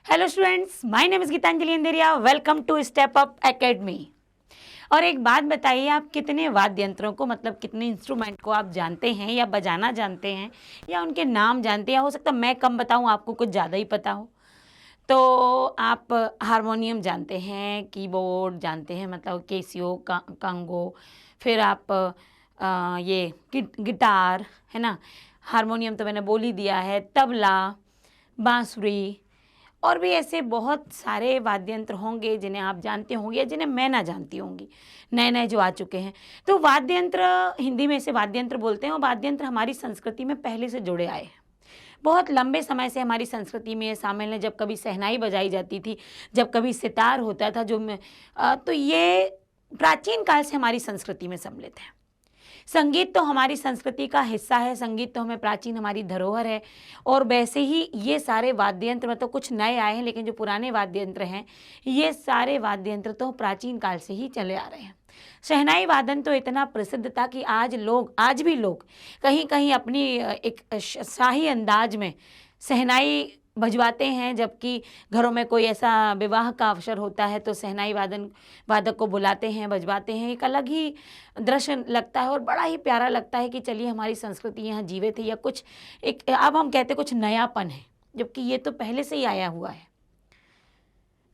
Hello students, my name is Geetanjali Andheria. Welcome to step up academy. और एक बात बताइए, आप कितने वाद्य यंत्रों को मतलब कितने इंस्ट्रूमेंट को आप जानते हैं या बजाना जानते हैं या उनके नाम जानते हैं? या हो सकता है मैं कम बताऊं, आपको कुछ ज़्यादा ही पता हो। तो आप हारमोनियम जानते हैं, कीबोर्ड जानते हैं मतलब केसियो कांगो, फिर आप ये गिटार है ना, हारमोनियम तो मैंने बोल ही दिया है, तबला, बांसुरी और भी ऐसे बहुत सारे वाद्य यंत्र होंगे जिन्हें आप जानते होंगे या जिन्हें मैं ना जानती होंगी, नए नए जो आ चुके हैं। तो वाद्य यंत्र, हिंदी में इसे वाद्य यंत्र बोलते हैं और वाद्य यंत्र हमारी संस्कृति में पहले से जुड़े आए हैं। बहुत लंबे समय से हमारी संस्कृति में ये शामिल है। जब कभी शहनाई बजाई जाती थी, जब कभी सितार होता था तो ये प्राचीन काल से हमारी संस्कृति में सम्मिलित है। संगीत तो हमारी संस्कृति का हिस्सा है, संगीत तो हमें प्राचीन हमारी धरोहर है। और वैसे ही ये सारे वाद्य यंत्र मतलब कुछ नए आए हैं, लेकिन जो पुराने वाद्य यंत्र हैं ये सारे वाद्य यंत्र तो प्राचीन काल से ही चले आ रहे हैं। शहनाई वादन तो इतना प्रसिद्ध था कि आज भी लोग कहीं कहीं अपनी एक शाही अंदाज में शहनाई बजवाते हैं। जबकि घरों में कोई ऐसा विवाह का अवसर होता है तो शहनाई वादक को बुलाते हैं, बजवाते हैं। एक अलग ही दृश्य लगता है और बड़ा ही प्यारा लगता है कि चलिए हमारी संस्कृति यहाँ जीवित है या कुछ एक, अब हम कहते कुछ नयापन है, जबकि ये तो पहले से ही आया हुआ है।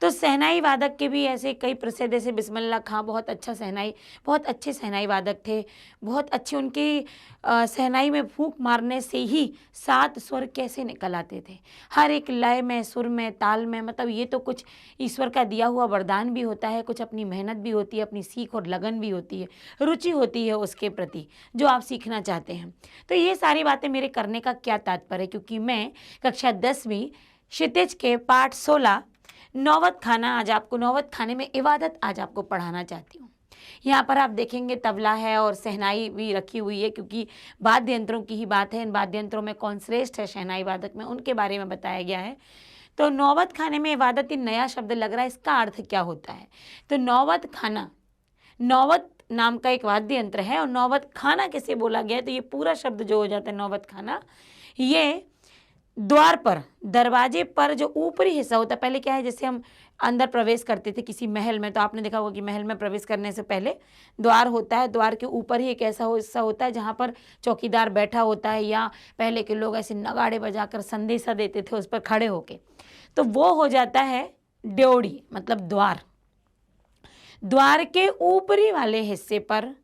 तो शहनाई वादक के भी ऐसे कई प्रसिद्ध, जैसे बिस्मिल्लाह खां बहुत अच्छे शहनाई वादक थे। बहुत अच्छे उनकी शहनाई में फूंक मारने से ही 7 स्वर कैसे निकल आते थे, हर एक लय में, सुर में, ताल में। मतलब ये तो कुछ ईश्वर का दिया हुआ वरदान भी होता है, कुछ अपनी मेहनत भी होती है, अपनी सीख और लगन भी होती है, रुचि होती है उसके प्रति जो आप सीखना चाहते हैं। तो ये सारी बातें मेरे करने का क्या तात्पर्य है, क्योंकि मैं कक्षा 10वीं क्षितिज के पाठ 16 नौबत खाना, आज आपको नौबत खाने में इबादत आज आपको पढ़ाना चाहती हूँ। यहाँ पर आप देखेंगे तबला है और शहनाई भी रखी हुई है, क्योंकि वाद्य यंत्रों की ही बात है। इन वाद्य यंत्रों में कौन श्रेष्ठ है शहनाई वादक में, उनके बारे में बताया गया है। तो नौबत खाने में इबादत, ये नया शब्द लग रहा है, इसका अर्थ क्या होता है? तो नौबत खाना, नौबत नाम का एक वाद्य यंत्र है और नौबत खाना कैसे बोला गया है, तो ये पूरा शब्द जो हो जाता है नौबत खाना, ये द्वार पर, दरवाजे पर जो ऊपरी हिस्सा होता है। पहले क्या है, जैसे हम अंदर प्रवेश करते थे किसी महल में, तो आपने देखा होगा कि महल में प्रवेश करने से पहले द्वार होता है। द्वार के ऊपर ही एक ऐसा हिस्सा होता है जहाँ पर चौकीदार बैठा होता है, या पहले के लोग ऐसे नगाड़े बजाकर संदेशा देते थे उस पर खड़े होके, तो वो हो जाता है ड्योढ़ी, मतलब द्वार। द्वार के ऊपरी वाले हिस्से पर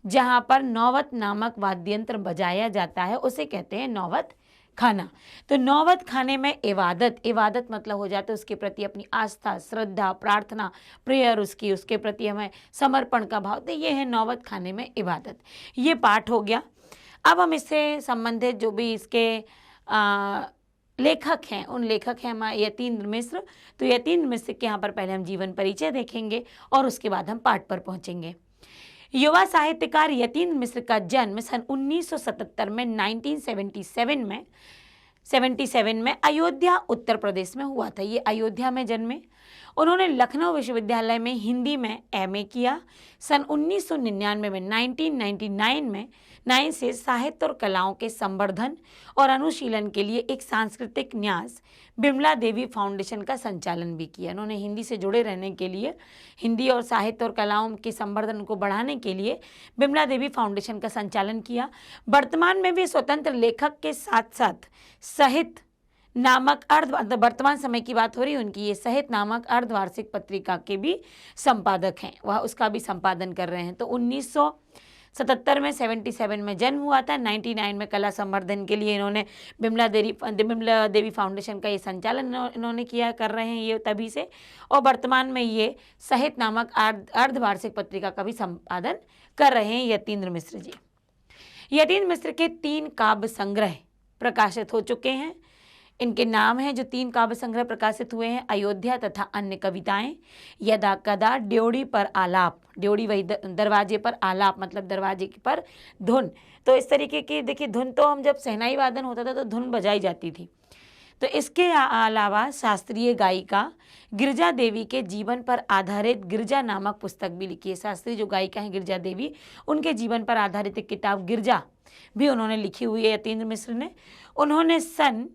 जहाँ पर नौबत नामक वाद्य यंत्र बजाया जाता है उसे कहते हैं नौबत खाना। तो नौबत खाने में इबादत मतलब हो जाता है उसके प्रति अपनी आस्था, श्रद्धा, प्रार्थना, प्रेयर, उसके प्रति हमें समर्पण का भाव। तो ये है नौबत खाने में इबादत। ये पाठ हो गया। अब हम इससे संबंधित जो भी इसके लेखक हैं, उन लेखक हैं हमारे यतीन्द्र मिश्र। तो यतीन्द्र मिश्र के यहाँ पर पहले हम जीवन परिचय देखेंगे और उसके बाद हम पाठ पर पहुँचेंगे। युवा साहित्यकार यतीन्द्र मिश्र का जन्म सन 1977 में 1977 में अयोध्या उत्तर प्रदेश में हुआ था। ये अयोध्या में जन्मे। उन्होंने लखनऊ विश्वविद्यालय में हिंदी में एमए किया। सन 1999 में 1999 में 9 से साहित्य और कलाओं के संवर्धन और अनुशीलन के लिए एक सांस्कृतिक न्यास बिमला देवी फाउंडेशन का संचालन भी किया। उन्होंने हिंदी से जुड़े रहने के लिए, हिंदी और साहित्य और कलाओं के संवर्धन को बढ़ाने के लिए बिमला देवी फाउंडेशन का संचालन किया। वर्तमान में भी स्वतंत्र लेखक के साथ साथ साहित्य नामक वर्तमान समय की बात हो रही है उनकी, ये साहित्य नामक अर्धवार्षिक पत्रिका के भी संपादक हैं, वह उसका भी संपादन कर रहे हैं। तो 1977 में 77 में जन्म हुआ था। 99 में कला संवर्धन के लिए इन्होंने बिमला देवी फाउंडेशन का ये संचालन इन्होंने किया, कर रहे हैं ये तभी से। और वर्तमान में ये साहित्य नामक अर्धवार्षिक पत्रिका का भी संपादन कर रहे हैं यतीन्द्र मिश्र जी। यतीन्द्र मिश्र के 3 काव्य संग्रह प्रकाशित हो चुके हैं। इनके नाम हैं जो 3 काव्य संग्रह प्रकाशित हुए हैं, अयोध्या तथा अन्य कविताएं, यदा कदा, ड्योढ़ी पर आलाप, ड्योढ़ी वही दरवाजे पर, आलाप मतलब दरवाजे पर धुन। तो इस तरीके की देखिए, धुन तो हम जब शहनाई वादन होता था तो धुन बजाई जाती थी। तो इसके अलावा शास्त्रीय गायिका गिरजा देवी के जीवन पर आधारित गिरजा नामक पुस्तक भी लिखी है। शास्त्रीय जो गायिका हैं गिरजा देवी, उनके जीवन पर आधारित एक किताब गिरजा भी उन्होंने लिखी हुई है यतीन्द्र मिश्र ने। उन्होंने सन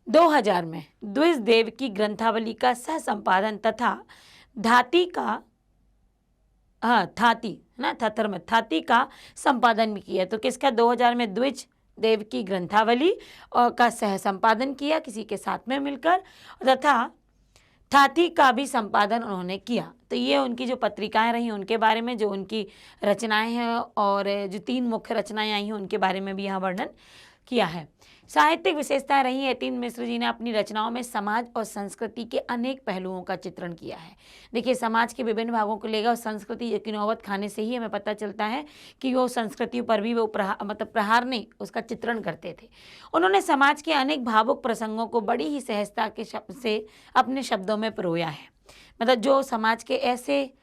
2000 में द्विजदेव की ग्रंथावली का सह संपादन तथा धाती का थाती ना थथर में थाती का संपादन भी किया। तो किसका 2000 में द्विज देव की ग्रंथावली और का सह संपादन किया किसी के साथ में मिलकर, तथा थाती का भी संपादन उन्होंने किया। तो ये उनकी जो पत्रिकाएं रही उनके बारे में, जो उनकी रचनाएं हैं और जो 3 मुख्य रचनाएं आई हैं उनके बारे में भी यहाँ वर्णन किया है। साहित्यिक विशेषताएं रही यतीन्द्र मिश्र जी ने अपनी रचनाओं में समाज और संस्कृति के अनेक पहलुओं का चित्रण किया है। देखिए, समाज के विभिन्न भागों को लेगा और संस्कृति की नौबत खाने से ही हमें पता चलता है कि वो संस्कृतियों पर भी वो प्रहार नहीं, उसका चित्रण करते थे। उन्होंने समाज के अनेक भावुक प्रसंगों को बड़ी ही सहजता के शब्द से अपने शब्दों में पिरोया है। मतलब जो समाज के ऐसे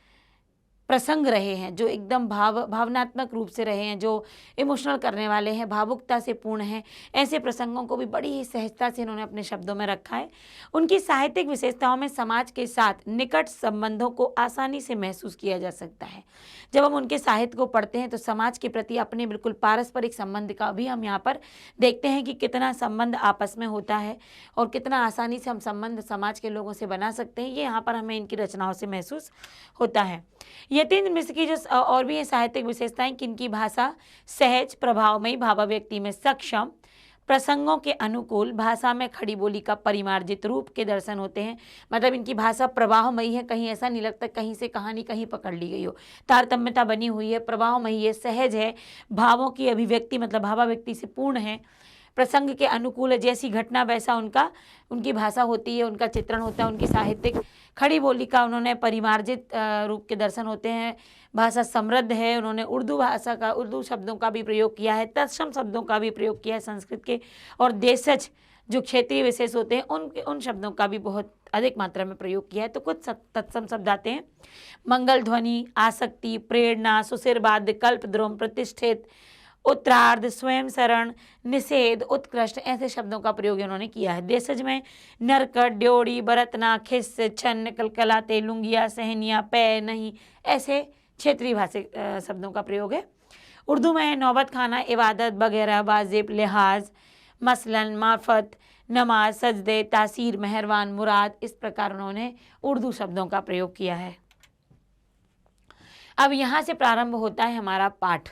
प्रसंग रहे हैं जो एकदम भावनात्मक रूप से रहे हैं, जो इमोशनल करने वाले हैं, भावुकता से पूर्ण हैं, ऐसे प्रसंगों को भी बड़ी ही सहजता से इन्होंने अपने शब्दों में रखा है। उनकी साहित्यिक विशेषताओं में समाज के साथ निकट संबंधों को आसानी से महसूस किया जा सकता है। जब हम उनके साहित्य को पढ़ते हैं तो समाज के प्रति अपने बिल्कुल पारस्परिक संबंध का भी हम यहाँ पर देखते हैं कि कितना संबंध आपस में होता है और कितना आसानी से हम संबंध समाज के लोगों से बना सकते हैं, ये यहाँ पर हमें इनकी रचनाओं से महसूस होता है। यतीन्द्र मिश्र की जो और भी साहित्यिक विशेषताएं कि इनकी भाषा सहज, प्रभावमयी, भावाभिव्यक्ति में सक्षम, प्रसंगों के अनुकूल, भाषा में खड़ी बोली का परिमार्जित रूप के दर्शन होते हैं। मतलब इनकी भाषा प्रवाहमयी है, कहीं ऐसा नहीं लगता कहीं से कहानी कहीं पकड़ ली गई हो, तारतम्यता बनी हुई है, प्रवाहमयी है, सहज है, भावों की अभिव्यक्ति मतलब भावाभिव्यक्ति से पूर्ण है, प्रसंग के अनुकूल है, जैसी घटना वैसा उनकी भाषा होती है, उनका चित्रण होता है। उनकी साहित्यिक खड़ी बोली का उन्होंने परिमार्जित रूप के दर्शन होते हैं। भाषा समृद्ध है, उन्होंने उर्दू शब्दों का भी प्रयोग किया है, तत्सम शब्दों का भी प्रयोग किया है संस्कृत के, और देशज जो क्षेत्रीय विशेष होते हैं उन शब्दों का भी बहुत अधिक मात्रा में प्रयोग किया है। तो कुछ तत्सम शब्द आते हैं: मंगल ध्वनि, आसक्ति, प्रेरणा, सुशिरवाद, कल्प द्रोम, प्रतिष्ठित, उत्तरार्ध, स्वयं शरण, निषेध, उत्कृष्ट, ऐसे शब्दों का प्रयोग इन्होंने किया है। देशज में नरकट, ड्योड़ी, बरतना, खिस, छन्न, कलकलाते, लुंगिया, सहनिया, पै, नहीं, ऐसे क्षेत्रीय भाषिक शब्दों का प्रयोग है। उर्दू में नौबत खाना, इबादत, वगैरह, वाजिब, लिहाज, मसलन, मार्फत, नमाज, सजदे, तासीर, मेहरबान, मुराद, इस प्रकार उन्होंने उर्दू शब्दों का प्रयोग किया है। अब यहाँ से प्रारंभ होता है हमारा पाठ,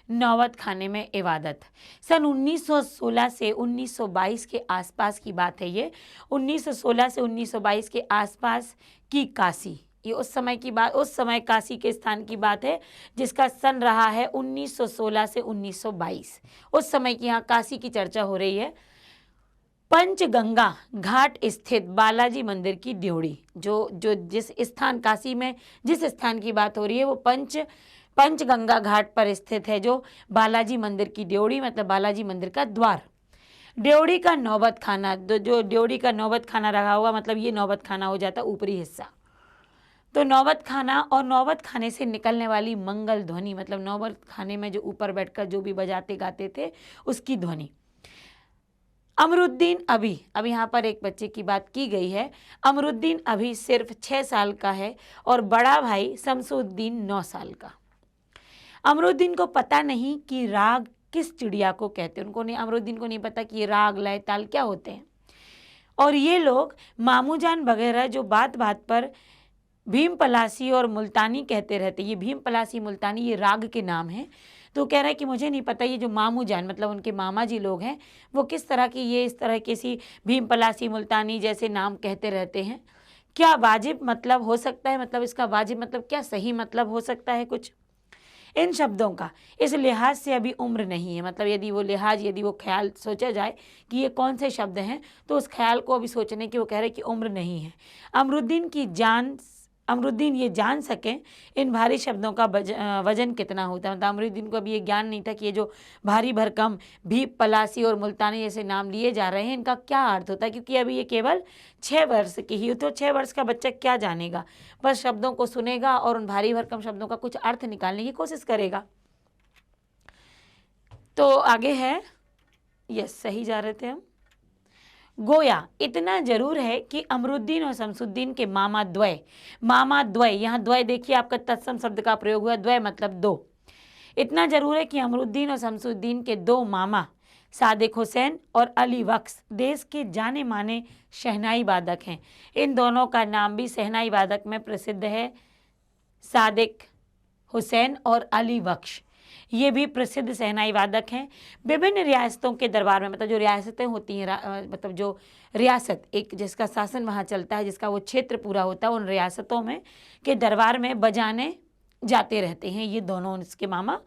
नौबत खाने में इबादत। सन 1916 से 1922 के आसपास की बात है ये। 1916 से 1922 के आसपास की काशी, ये उस समय काशी के स्थान की बात है जिसका सन रहा है 1916 से 1922। उस समय की यहाँ काशी की चर्चा हो रही है। पंचगंगा घाट स्थित बालाजी मंदिर की ड्योढ़ी, जो जिस स्थान काशी में जिस स्थान की बात हो रही है वो पंचगंगा घाट पर स्थित है, जो बालाजी मंदिर की ड्योढ़ी मतलब बालाजी मंदिर का द्वार। ड्योढ़ी का नौबत खाना, जो ड्योढ़ी का नौबत खाना रहा होगा मतलब ये नौबत खाना हो जाता ऊपरी हिस्सा। तो नौबत खाना और नौबत खाने से निकलने वाली मंगल ध्वनि मतलब नौबत खाने में जो ऊपर बैठकर जो भी बजाते गाते थे उसकी ध्वनि। अमरुद्दीन अभी, अब यहाँ पर एक बच्चे की बात की गई है। अमरुद्दीन अभी सिर्फ 6 साल का है और बड़ा भाई शमसुद्दीन 9 साल का। अमरुद्दीन को पता नहीं कि राग किस चिड़िया को कहते हैं। अमरुद्दीन को नहीं पता कि ये राग, लय, ताल क्या होते हैं। और ये लोग मामूजान वगैरह जो बात बात पर भीम पलासी और मुल्तानी कहते रहते, ये भीम पलासी मुल्तानी ये राग के नाम हैं। तो कह रहा है कि मुझे नहीं पता ये जो मामूजान मतलब उनके मामा जी लोग हैं वो किस तरह की ये इस तरह की सी भीम पलासी मुल्तानी जैसे नाम कहते रहते हैं। क्या वाजिब मतलब हो सकता है, मतलब इसका वाजिब मतलब क्या सही मतलब हो सकता है कुछ इन शब्दों का। इस लिहाज से अभी उम्र नहीं है, मतलब यदि वो ख्याल सोचा जाए कि ये कौन से शब्द हैं तो उस ख्याल को अभी सोचने की वो कह रहे कि उम्र नहीं है। अमरुद्दीन ये जान सकें इन भारी शब्दों का वजन कितना होता है। मतलब अमरुद्दीन को अभी ये ज्ञान नहीं था कि ये जो भारी भरकम भीम पलासी और मुल्तानी जैसे नाम लिए जा रहे हैं इनका क्या अर्थ होता है, क्योंकि अभी ये केवल 6 वर्ष की ही। तो 6 वर्ष का बच्चा क्या जानेगा, बस शब्दों को सुनेगा और उन भारी भरकम शब्दों का कुछ अर्थ निकालने की कोशिश करेगा। तो आगे है, यस सही जा रहे थे हम। गोया इतना जरूर है कि अमरुद्दीन और शमसुद्दीन के मामा द्वय, यहाँ द्वय देखिए आपका तत्सम शब्द का प्रयोग हुआ, द्वय मतलब 2। इतना जरूर है कि अमरुद्दीन और शमसुद्दीन के 2 मामा सादिक हुसैन और अली बख्श देश के जाने माने शहनाई वादक हैं। इन दोनों का नाम भी शहनाई वादक में प्रसिद्ध है। सादिक हुसैन और अली बख्श ये भी प्रसिद्ध शहनाई वादक हैं। विभिन्न रियासतों के दरबार में, मतलब जो रियासतें होती हैं, मतलब जो रियासत एक जिसका शासन वहाँ चलता है, जिसका वो क्षेत्र पूरा होता है, उन रियासतों में के दरबार में बजाने जाते रहते हैं ये दोनों इसके मामा।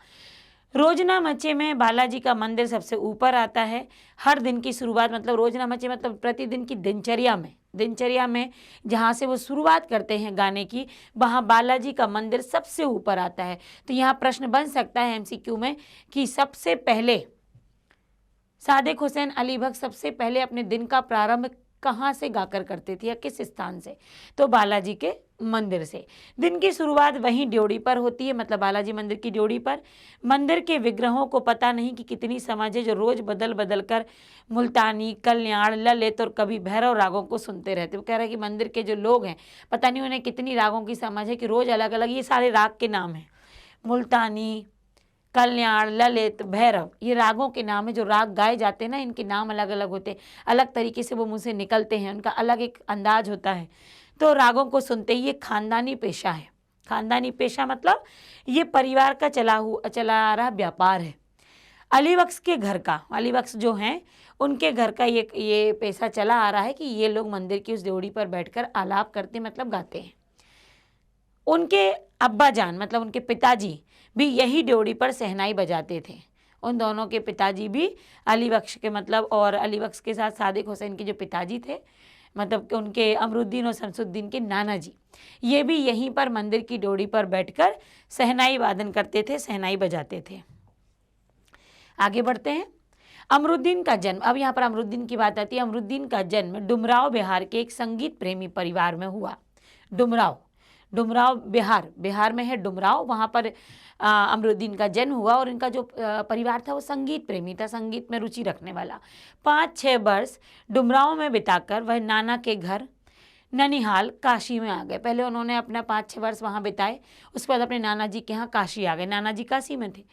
रोजनामचे में बालाजी का मंदिर सबसे ऊपर आता है। हर दिन की शुरुआत, मतलब रोजनामचे मतलब प्रतिदिन की दिनचर्या में जहाँ से वो शुरुआत करते हैं गाने की, वहाँ बालाजी का मंदिर सबसे ऊपर आता है। तो यहाँ प्रश्न बन सकता है एमसीक्यू में कि सबसे पहले सादिक हुसैन अली बख्श सबसे पहले अपने दिन का प्रारंभ कहाँ से गाकर करते थे या किस स्थान से? तो बालाजी के मंदिर से। दिन की शुरुआत वहीं ड्योढ़ी पर होती है, मतलब बालाजी मंदिर की ड्योढ़ी पर। मंदिर के विग्रहों को पता नहीं कि कितनी समझ है, जो रोज बदल बदल कर मुल्तानी, कल्याण, ललित और कभी भैरव रागों को सुनते रहते। वो कह रहा है कि मंदिर के जो लोग हैं, पता नहीं उन्हें कितनी रागों की समझ है कि रोज अलग अलग, ये सारे राग के नाम हैं, मुल्तानी, कल्याण, ललित, भैरव, ये रागों के नाम है। जो राग गाए जाते हैं ना, इनके नाम अलग अलग होते हैं, अलग तरीके से वो मुंह से निकलते हैं, उनका अलग एक अंदाज होता है। तो रागों को सुनते ही ये खानदानी पेशा है। खानदानी पेशा मतलब ये परिवार का चला आ रहा व्यापार है। अली बख्श के घर का, अली बख्श जो हैं उनके घर का ये पेशा चला आ रहा है कि ये लोग मंदिर की उस ड्योढ़ी पर बैठकर आलाप करते, मतलब गाते हैं। उनके अब्बा जान, मतलब उनके पिताजी भी यही ड्योढ़ी पर शहनाई बजाते थे। उन दोनों के पिताजी भी अली बख्श के, मतलब और अली बख्श के साथ सादिक हुसैन के जो पिताजी थे, मतलब कि उनके अमरुद्दीन और शमसुद्दीन के नाना जी, ये भी यहीं पर मंदिर की ड्योढ़ी पर बैठकर शहनाई वादन करते थे, शहनाई बजाते थे। आगे बढ़ते हैं। अमरुद्दीन का जन्म, अब यहाँ पर अमरुद्दीन की बात आती है। अमरुद्दीन का जन्म डुमराव बिहार के एक संगीत प्रेमी परिवार में हुआ। डुमराव बिहार में है डुमराव, वहाँ पर अमरुद्दीन का जन्म हुआ। और इनका जो परिवार था वो संगीत प्रेमी था, संगीत में रुचि रखने वाला। 5-6 वर्ष डुमराव में बिताकर वह नाना के घर ननिहाल काशी में आ गए। पहले उन्होंने अपना 5-6 वर्ष वहाँ बिताए, उसके बाद अपने नाना जी के यहाँ काशी आ गए। नाना जी काशी में थे।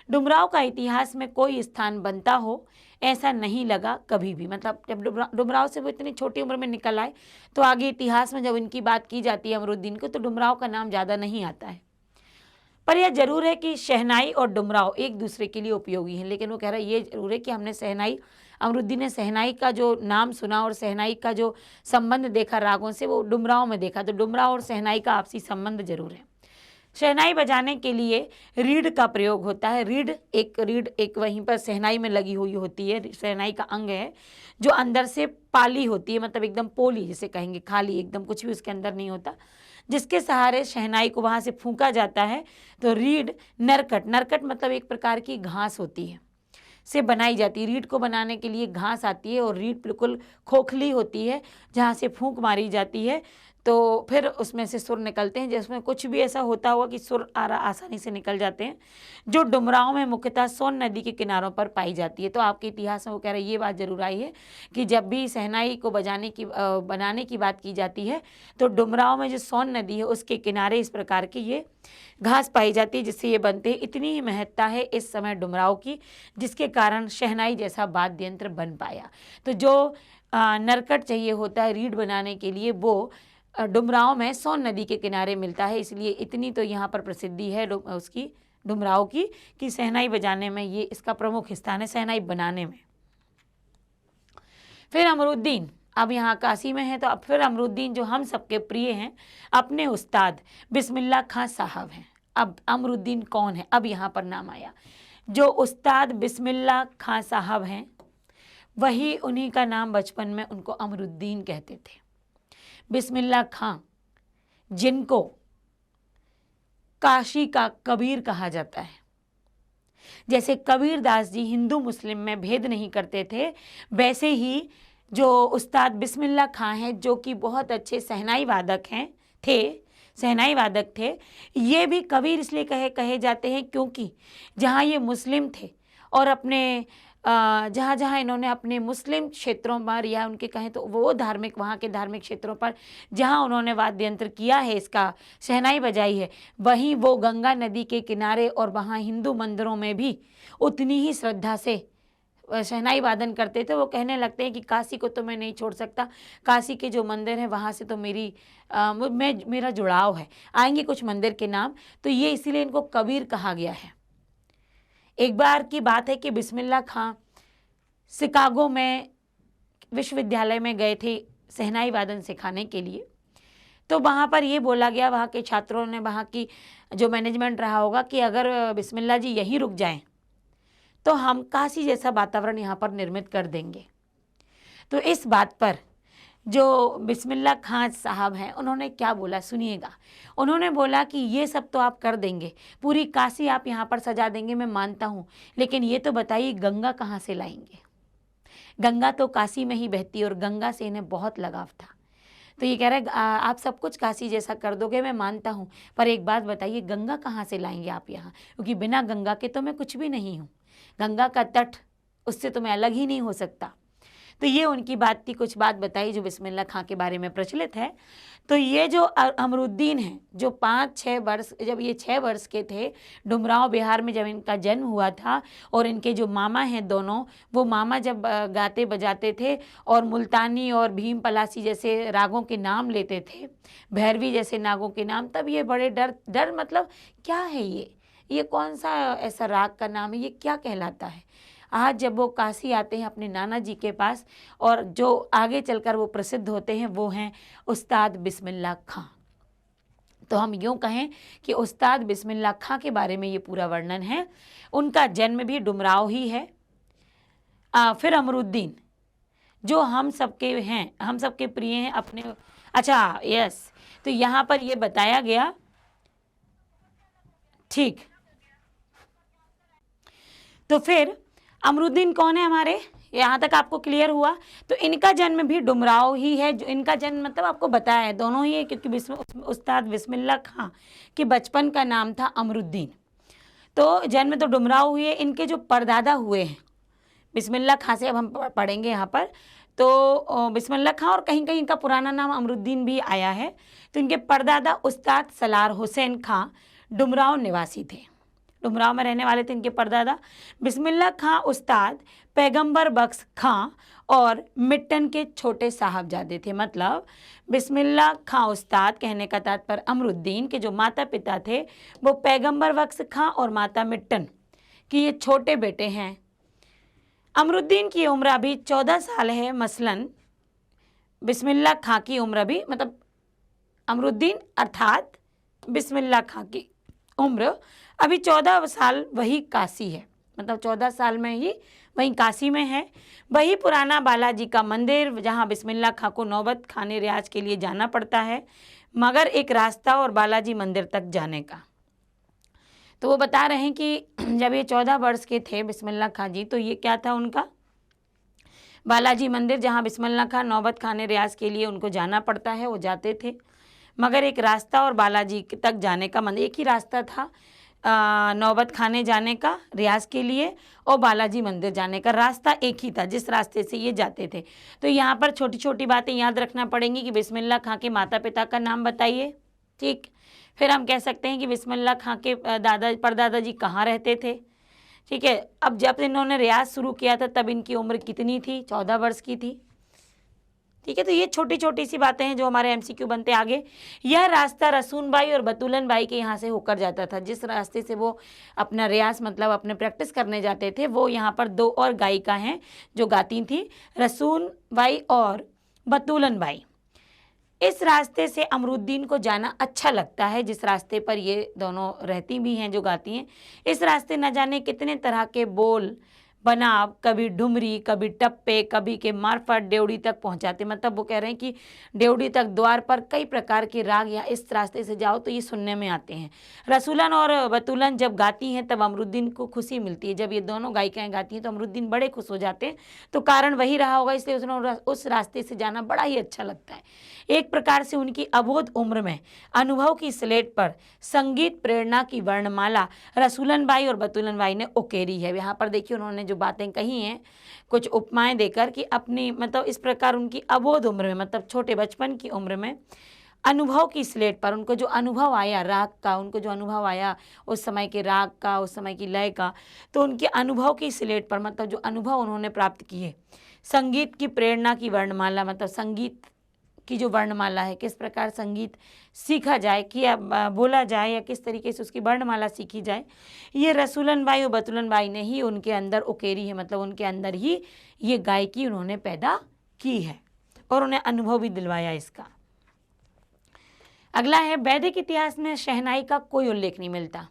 डुमराव का इतिहास में कोई स्थान बनता हो ऐसा नहीं लगा कभी भी। मतलब जब डुमराव से वो इतनी छोटी उम्र में निकल आए, तो आगे इतिहास में जब इनकी बात की जाती है अमरुद्दीन को, तो डुमराव का नाम ज़्यादा नहीं आता है। पर यह जरूर है कि शहनाई और डुमराव एक दूसरे के लिए उपयोगी हैं। लेकिन वो कह रहा है ये जरूर है कि हमने शहनाई, अमरुद्दीन ने शहनाई का जो नाम सुना और शहनाई का जो संबंध देखा रागों से, वो डुमराव में देखा। तो डुमराव और शहनाई का आपसी संबंध जरूर है। शहनाई बजाने के लिए रीढ़ का प्रयोग होता है। रीढ़ एक वहीं पर शहनाई में लगी हुई होती है, शहनाई का अंग है, जो अंदर से पाली होती है, मतलब एकदम पोली जिसे कहेंगे, खाली, एकदम कुछ भी उसके अंदर नहीं होता, जिसके सहारे शहनाई को वहाँ से फूंका जाता है। तो रीढ़ नरकट मतलब एक प्रकार की घास होती है, से बनाई जाती है। रीढ़ को बनाने के लिए घास आती है और रीढ़ बिल्कुल खोखली होती है, जहाँ से फूंक मारी जाती है तो फिर उसमें से सुर निकलते हैं। जिसमें कुछ भी ऐसा होता हुआ कि सुर आसानी से निकल जाते हैं, जो डुमराव में मुख्यतः सोन नदी के किनारों पर पाई जाती है। तो आपके इतिहास में वो कह रहे हैं ये बात जरूर आई है कि जब भी शहनाई को बनाने की बात की जाती है, तो डुमराव में जो सोन नदी है उसके किनारे इस प्रकार की ये घास पाई जाती है, जिससे ये बनते हैं। इतनी ही महत्ता है इस समय डुमराव की, जिसके कारण शहनाई जैसा वाद्य यंत्र बन पाया। तो जो नरकट चाहिए होता है रीढ़ बनाने के लिए, वो डुमराव में सोन नदी के किनारे मिलता है। इसलिए इतनी तो यहाँ पर प्रसिद्धि है उसकी, डुमराव की, कि शहनाई बजाने में ये इसका प्रमुख स्थान है, शहनाई बनाने में। फिर अमरुद्दीन, अब यहाँ काशी में है, तो अब फिर अमरुद्दीन जो हम सबके प्रिय हैं, अपने उस्ताद बिस्मिल्लाह खां साहब हैं। अब अमरुद्दीन कौन है? अब यहाँ पर नाम आया। जो उस्ताद बिस्मिल्लाह खां साहब हैं, वही, उन्हीं का नाम बचपन में उनको अमरुद्दीन कहते थे। बिस्मिल्लाह खां, जिनको काशी का कबीर कहा जाता है। जैसे कबीर दास जी हिंदू मुस्लिम में भेद नहीं करते थे, वैसे ही जो उस्ताद बिस्मिल्लाह खां हैं, जो कि बहुत अच्छे शहनाई वादक थे, ये भी कबीर इसलिए कहे जाते हैं क्योंकि जहाँ ये मुस्लिम थे और अपने जहाँ इन्होंने अपने मुस्लिम क्षेत्रों पर, या उनके कहें तो वो धार्मिक, वहाँ के धार्मिक क्षेत्रों पर जहाँ उन्होंने वाद्य यंत्र किया है, इसका शहनाई बजाई है, वहीं वो गंगा नदी के किनारे और वहाँ हिंदू मंदिरों में भी उतनी ही श्रद्धा से शहनाई वादन करते थे, वो कहने लगते हैं कि काशी को तो मैं नहीं छोड़ सकता, काशी के जो मंदिर हैं वहाँ से तो मेरा जुड़ाव है। आएंगे कुछ मंदिर के नाम, तो ये इसीलिए इनको कबीर कहा गया है। एक बार की बात है कि बिस्मिल्लाह खां शिकागो में विश्वविद्यालय में गए थे शहनाई वादन सिखाने के लिए। तो वहाँ पर ये बोला गया, वहाँ के छात्रों ने, वहाँ की जो मैनेजमेंट रहा होगा कि अगर बिस्मिल्लाह जी यहीं रुक जाएं तो हम काशी जैसा वातावरण यहाँ पर निर्मित कर देंगे। तो इस बात पर जो बिस्मिल्लाह खां साहब हैं उन्होंने क्या बोला सुनिएगा। उन्होंने बोला कि ये सब तो आप कर देंगे, पूरी काशी आप यहाँ पर सजा देंगे, मैं मानता हूँ, लेकिन ये तो बताइए गंगा कहाँ से लाएंगे। गंगा तो काशी में ही बहती और गंगा से इन्हें बहुत लगाव था। तो ये कह रहे आप सब कुछ काशी जैसा कर दोगे, मैं मानता हूँ, पर एक बात बताइए गंगा कहाँ से लाएंगे आप यहाँ, क्योंकि बिना गंगा के तो मैं कुछ भी नहीं हूँ। गंगा का तट, उससे तो मैं अलग ही नहीं हो सकता। तो ये उनकी बात थी, कुछ बात बताई जो बिस्मिल्लाह खां के बारे में प्रचलित है। तो ये जो अमरुद्दीन हैं, जो 5-6 वर्ष, जब ये 6 वर्ष के थे, डुमरांव बिहार में जब इनका जन्म हुआ था, और इनके जो मामा हैं दोनों, वो मामा जब गाते बजाते थे और मुल्तानी और भीम पलासी जैसे रागों के नाम लेते थे, भैरवी जैसे नागों के नाम, तब ये बड़े डर मतलब क्या है ये कौन सा ऐसा राग का नाम है, ये क्या कहलाता है। आज जब वो काशी आते हैं अपने नाना जी के पास, और जो आगे चलकर वो प्रसिद्ध होते हैं वो हैं उस्ताद बिस्मिल्लाह खां। तो हम यूँ कहें कि उस्ताद बिस्मिल्लाह खां के बारे में ये पूरा वर्णन है। उनका जन्म भी डुमराव ही है। फिर अमरुद्दीन जो हम सबके हैं, हम सबके प्रिय हैं अपने, अच्छा यस, तो यहाँ पर ये बताया गया, ठीक। तो फिर अमरुद्दीन कौन है हमारे, यहाँ तक आपको क्लियर हुआ। तो इनका जन्म भी डुमराव ही है, जो इनका जन्म मतलब आपको बताया है, दोनों ही है, क्योंकि उस्ताद बिस्मिल्लाह खां के बचपन का नाम था अमरुद्दीन। तो जन्म तो डुमराव हुए। इनके जो परदादा हुए हैं बिस्मिल्लाह खां से, अब हम पढ़ेंगे यहाँ पर, तो बिस्मिल्लाह खां और कहीं कहीं इनका पुराना नाम अमरुद्दीन भी आया है। तो इनके परदादा उस्ताद सलार हुसैन खां डुमराव निवासी थे, डुमराव में रहने वाले थे इनके परदादा। बिस्मिल्लाह खां उस्ताद पैगंबर बख्श खां और मिट्टन के छोटे साहबजादे थे। मतलब बिस्मिल्लाह खां उस्ताद, कहने का तात्पर्य अमरुद्दीन के जो माता पिता थे वो पैगंबर बख्श खां और माता मिट्टन की ये छोटे बेटे हैं। अमरुद्दीन की उम्र अभी 14 साल है। मसलन बिस्मिल्लाह खां की उम्र भी, मतलब अमरुद्दीन अर्थात बिस्मिल्लाह खां की उम्र अभी 14 साल वही काशी है, मतलब 14 साल में ही वहीं काशी में है। वही पुराना बालाजी का मंदिर जहाँ बिस्मिल्लाह खां को नौबत खाने रियाज के लिए जाना पड़ता है, मगर एक रास्ता और बालाजी मंदिर तक जाने का। तो वो बता रहे हैं कि जब ये 14 वर्ष के थे बिस्मिल्लाह खां जी, तो ये क्या था उनका, बालाजी मंदिर जहाँ बिस्मिल्लाह खां नौबत खाने रियाज के लिए उनको जाना पड़ता है, वो जाते थे, मगर एक रास्ता और बालाजी तक जाने का, मंदिर एक ही रास्ता था, नौबत खाने जाने का रियाज के लिए और बालाजी मंदिर जाने का रास्ता एक ही था जिस रास्ते से ये जाते थे। तो यहाँ पर छोटी छोटी बातें याद रखना पड़ेंगी कि बिस्मिल्लाह खां के माता पिता का नाम बताइए, ठीक। फिर हम कह सकते हैं कि बिस्मिल्लाह खां के परदादा जी कहाँ रहते थे, ठीक है। अब जब इन्होंने रियाज शुरू किया था तब इनकी उम्र कितनी थी, 14 वर्ष की थी, ठीक है। तो ये छोटी छोटी सी बातें हैं जो हमारे एमसीक्यू बनते आगे। यह रास्ता रसून बाई और बतूलन बाई के यहाँ से होकर जाता था, जिस रास्ते से वो अपना रियाज मतलब अपने प्रैक्टिस करने जाते थे, वो यहाँ पर 2 और गायिका हैं जो गाती थी, रसून बाई और बतूलन बाई। इस रास्ते से अमरुद्दीन को जाना अच्छा लगता है, जिस रास्ते पर ये दोनों रहती भी हैं जो गाती हैं। इस रास्ते न जाने कितने तरह के बोल बनाव, कभी डुमरी, कभी टप्पे, कभी के मार्फत डेवड़ी तक पहुंचाते। मतलब वो कह रहे हैं कि डेवड़ी तक द्वार पर कई प्रकार के राग या इस रास्ते से जाओ तो ये सुनने में आते हैं। रसूलन और बतूलन जब गाती हैं तब अमरुद्दीन को खुशी मिलती है। जब ये दोनों गायिकाएं गाती हैं तो अमरुद्दीन बड़े खुश हो जाते हैं, तो कारण वही रहा होगा, इसलिए उसने उस रास्ते से जाना बड़ा ही अच्छा लगता है। एक प्रकार से उनकी अबोध उम्र में अनुभव की स्लेट पर संगीत प्रेरणा की वर्णमाला रसूलन बाई और बतूलन बाई ने उकेरी है। यहाँ पर देखिए उन्होंने जो बातें कही हैं कुछ उपमाएं देकर कि अपनी मतलब इस प्रकार उनकी अबोध उम्र में, मतलब छोटे बचपन की उम्र में अनुभव की स्लेट पर उनको जो अनुभव आया राग का, उनको जो अनुभव आया उस समय के राग का, उस समय की लय का, तो उनके अनुभव की स्लेट पर मतलब जो अनुभव उन्होंने प्राप्त किए, संगीत की प्रेरणा की वर्णमाला, मतलब संगीत की जो वर्णमाला है, किस प्रकार संगीत सीखा जाए कि बोला जाए या किस तरीके से उसकी वर्णमाला सीखी जाए, ये रसूलन बाई और बतुलन बाई ने ही उनके अंदर उकेरी है। मतलब उनके अंदर ही ये गायकी उन्होंने पैदा की है और उन्हें अनुभव भी दिलवाया इसका। अगला है, वैदिक इतिहास में शहनाई का कोई उल्लेख नहीं मिलता।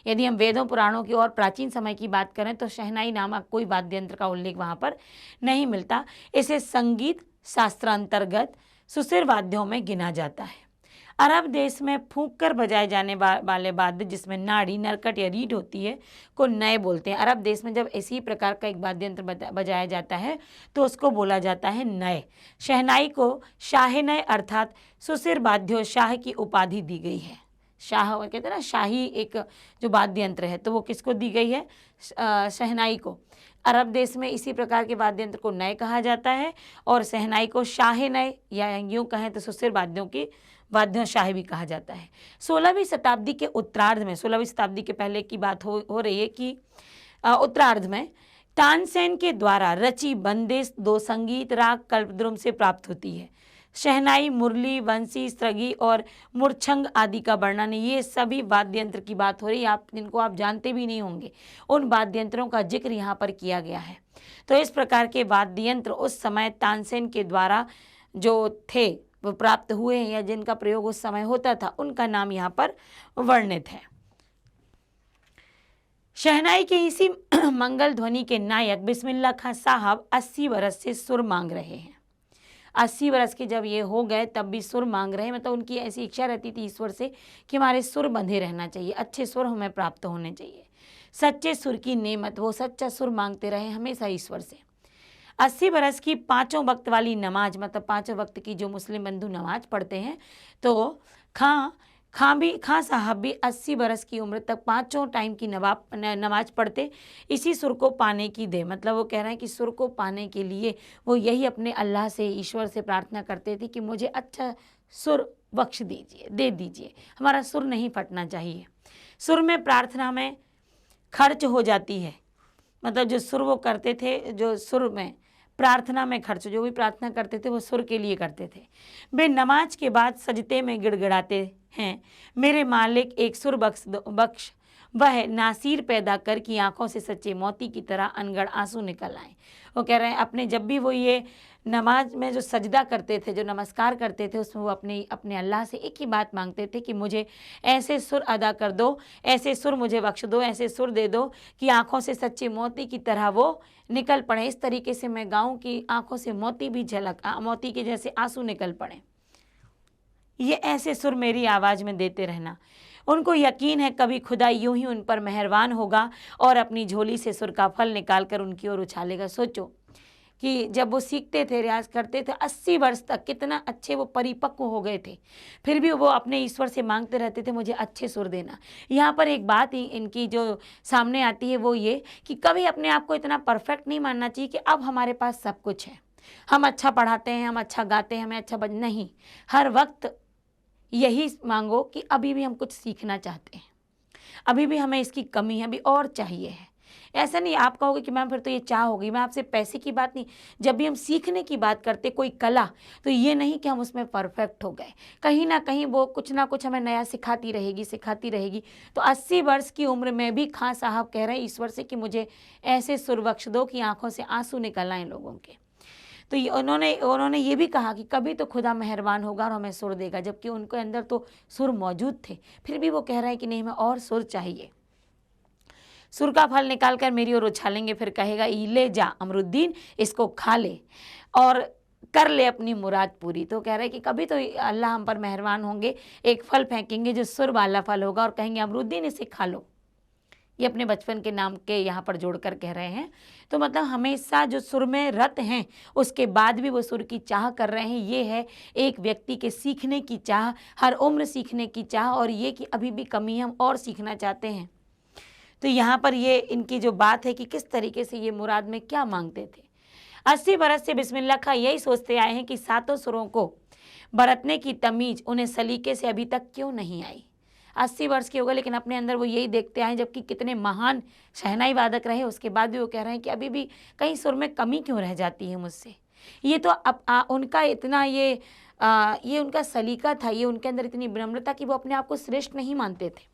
यदि हम वेदों पुराणों की और प्राचीन समय की बात करें तो शहनाई नामक कोई वाद्य यंत्र का उल्लेख वहाँ पर नहीं मिलता। इसे संगीत शास्त्र अंतर्गत सुसिर वाद्यों में गिना जाता है। अरब देश में फूंक कर बजाए जाने वाले वाद्य जिसमें नाड़ी, नरकट या रीड होती है को नए बोलते हैं। अरब देश में जब इसी प्रकार का एक वाद्य यंत्र बजाया जाता है तो उसको बोला जाता है नए। शहनाई को शाह नए अर्थात सुसिर वाद्यो शाह की उपाधि दी गई है। शाह कहते हैं ना, शाही एक जो वाद्य यंत्र है, तो वो किसको दी गई है? शहनाई को। अरब देश में इसी प्रकार के वाद्य यंत्र को नए कहा जाता है और शहनाई को शाह नए या यूँ कहें तो सुसिर वाद्यों शाही भी कहा जाता है। 16वीं शताब्दी के उत्तरार्ध में, 16वीं शताब्दी के पहले की बात हो रही है कि उत्तरार्ध में तानसेन के द्वारा रची बंदिश दो संगीत राग कल्पद्रुम से प्राप्त होती है। शहनाई, मुरली, बंसी, सृगी और मूर्छंग आदि का वर्णन, ये सभी वाद्य यंत्र की बात हो रही है, जिनको आप जानते भी नहीं होंगे, उन वाद्य यंत्रों का जिक्र यहाँ पर किया गया है। तो इस प्रकार के वाद्य यंत्र उस समय तानसेन के द्वारा जो थे वो प्राप्त हुए हैं या जिनका प्रयोग उस समय होता था, उनका नाम यहाँ पर वर्णित है। शहनाई के इसी मंगल ध्वनि के नायक बिस्मिल्लाह खां साहब 80 वर्ष से सुर मांग रहे हैं। 80 वर्ष के जब ये हो गए तब भी सुर मांग रहे हैं। मतलब उनकी ऐसी इच्छा रहती थी ईश्वर से कि हमारे सुर बंधे रहना चाहिए, अच्छे सुर हमें प्राप्त होने चाहिए, सच्चे सुर की नेमत, वो सच्चा सुर मांगते रहे हमेशा ईश्वर से। 80 बरस की 5 वक्त वाली नमाज, मतलब 5 वक्त की जो मुस्लिम बंधु नमाज पढ़ते हैं, तो खां साहब भी 80 बरस की उम्र तक 5 टाइम की नमाज पढ़ते इसी सुर को पाने की दे। मतलब वो कह रहे हैं कि सुर को पाने के लिए वो यही अपने अल्लाह से, ईश्वर से प्रार्थना करते थे कि मुझे अच्छा सुर बख्श दीजिए, दे दीजिए, हमारा सुर नहीं फटना चाहिए। सुर में प्रार्थना में खर्च हो जाती है। मतलब जो सुर वो करते थे, जो सुर में प्रार्थना में खर्च, जो भी प्रार्थना करते थे वो सुर के लिए करते थे। वे नमाज के बाद सजदे में गिड़गिड़ाते हैं, मेरे मालिक एक सुर बख्श, वह नासिर पैदा कर की आंखों से सच्चे मोती की तरह अनगढ़ आंसू निकल आए। वो कह रहे हैं अपने जब भी वो ये नमाज में जो सजदा करते थे, जो नमस्कार करते थे, उसमें वो अपने अल्लाह से एक ही बात मांगते थे कि मुझे ऐसे सुर अदा कर दो, ऐसे सुर मुझे बख्श दो, ऐसे सुर दे दो कि आंखों से सच्चे मोती की तरह वो निकल पड़े। इस तरीके से मैं गाऊं कि आंखों से मोती भी मोती के जैसे आंसू निकल पड़े। ये ऐसे सुर मेरी आवाज़ में देते रहना। उनको यकीन है कभी खुदा यूं ही उन पर मेहरबान होगा और अपनी झोली से सुर का फल निकाल कर उनकी ओर उछालेगा। सोचो कि जब वो सीखते थे, रियाज करते थे, 80 वर्ष तक कितना अच्छे वो परिपक्व हो गए थे, फिर भी वो अपने ईश्वर से मांगते रहते थे मुझे अच्छे सुर देना। यहाँ पर एक बात ही इनकी जो सामने आती है वो ये कि कभी अपने आप को इतना परफेक्ट नहीं मानना चाहिए कि अब हमारे पास सब कुछ है, हम अच्छा पढ़ाते हैं, हम अच्छा गाते हैं, हमें अच्छा नहीं। हर वक्त यही मांगो कि अभी भी हम कुछ सीखना चाहते हैं, अभी भी हमें इसकी कमी है, अभी और चाहिए है। ऐसा नहीं आप कहोगे कि मैम फिर तो ये चाह होगी। मैं आपसे पैसे की बात नहीं, जब भी हम सीखने की बात करते कोई कला, तो ये नहीं कि हम उसमें परफेक्ट हो गए, कहीं ना कहीं वो कुछ ना कुछ हमें नया सिखाती रहेगी। तो 80 वर्ष की उम्र में भी खां साहब कह रहे हैं ईश्वर से कि मुझे ऐसे सुर बख्श दो कि आंखों से आंसू निकल आए लोगों के। तो उन्होंने ये भी कहा कि कभी तो खुदा मेहरबान होगा और हमें सुर देगा, जबकि उनके अंदर तो सुर मौजूद थे, फिर भी वो कह रहे हैं कि नहीं हमें और सुर चाहिए। सुर का फल निकाल कर मेरी ओर उछालेंगे, फिर कहेगा ई ले जा अमरुद्दीन, इसको खा ले और कर ले अपनी मुराद पूरी। तो कह रहे हैं कि कभी तो अल्लाह हम पर मेहरबान होंगे, एक फल फेंकेंगे जो सुर वाला फल होगा और कहेंगे अमरुद्दीन इसे खा लो। ये अपने बचपन के नाम के यहाँ पर जोड़कर कह रहे हैं। तो मतलब हमेशा जो सुर में रत हैं उसके बाद भी वो सुर की चाह कर रहे हैं। ये है एक व्यक्ति के सीखने की चाह, हर उम्र सीखने की चाह, और ये कि अभी भी कमी हम और सीखना चाहते हैं। तो यहाँ पर ये इनकी जो बात है कि किस तरीके से ये मुराद में क्या मांगते थे। 80 बरस से बिस्मिल्लाह खां यही सोचते आए हैं कि 7 सुरों को बरतने की तमीज उन्हें सलीके से अभी तक क्यों नहीं आई। 80 वर्ष के हो गए लेकिन अपने अंदर वो यही देखते आए, जबकि कितने महान शहनाई वादक रहे, उसके बाद भी वो कह रहे हैं कि अभी भी कहीं सुर में कमी क्यों रह जाती है मुझसे। ये तो उनका इतना ये उनका सलीका था, ये उनके अंदर इतनी विनम्रता कि वो अपने आप को श्रेष्ठ नहीं मानते थे।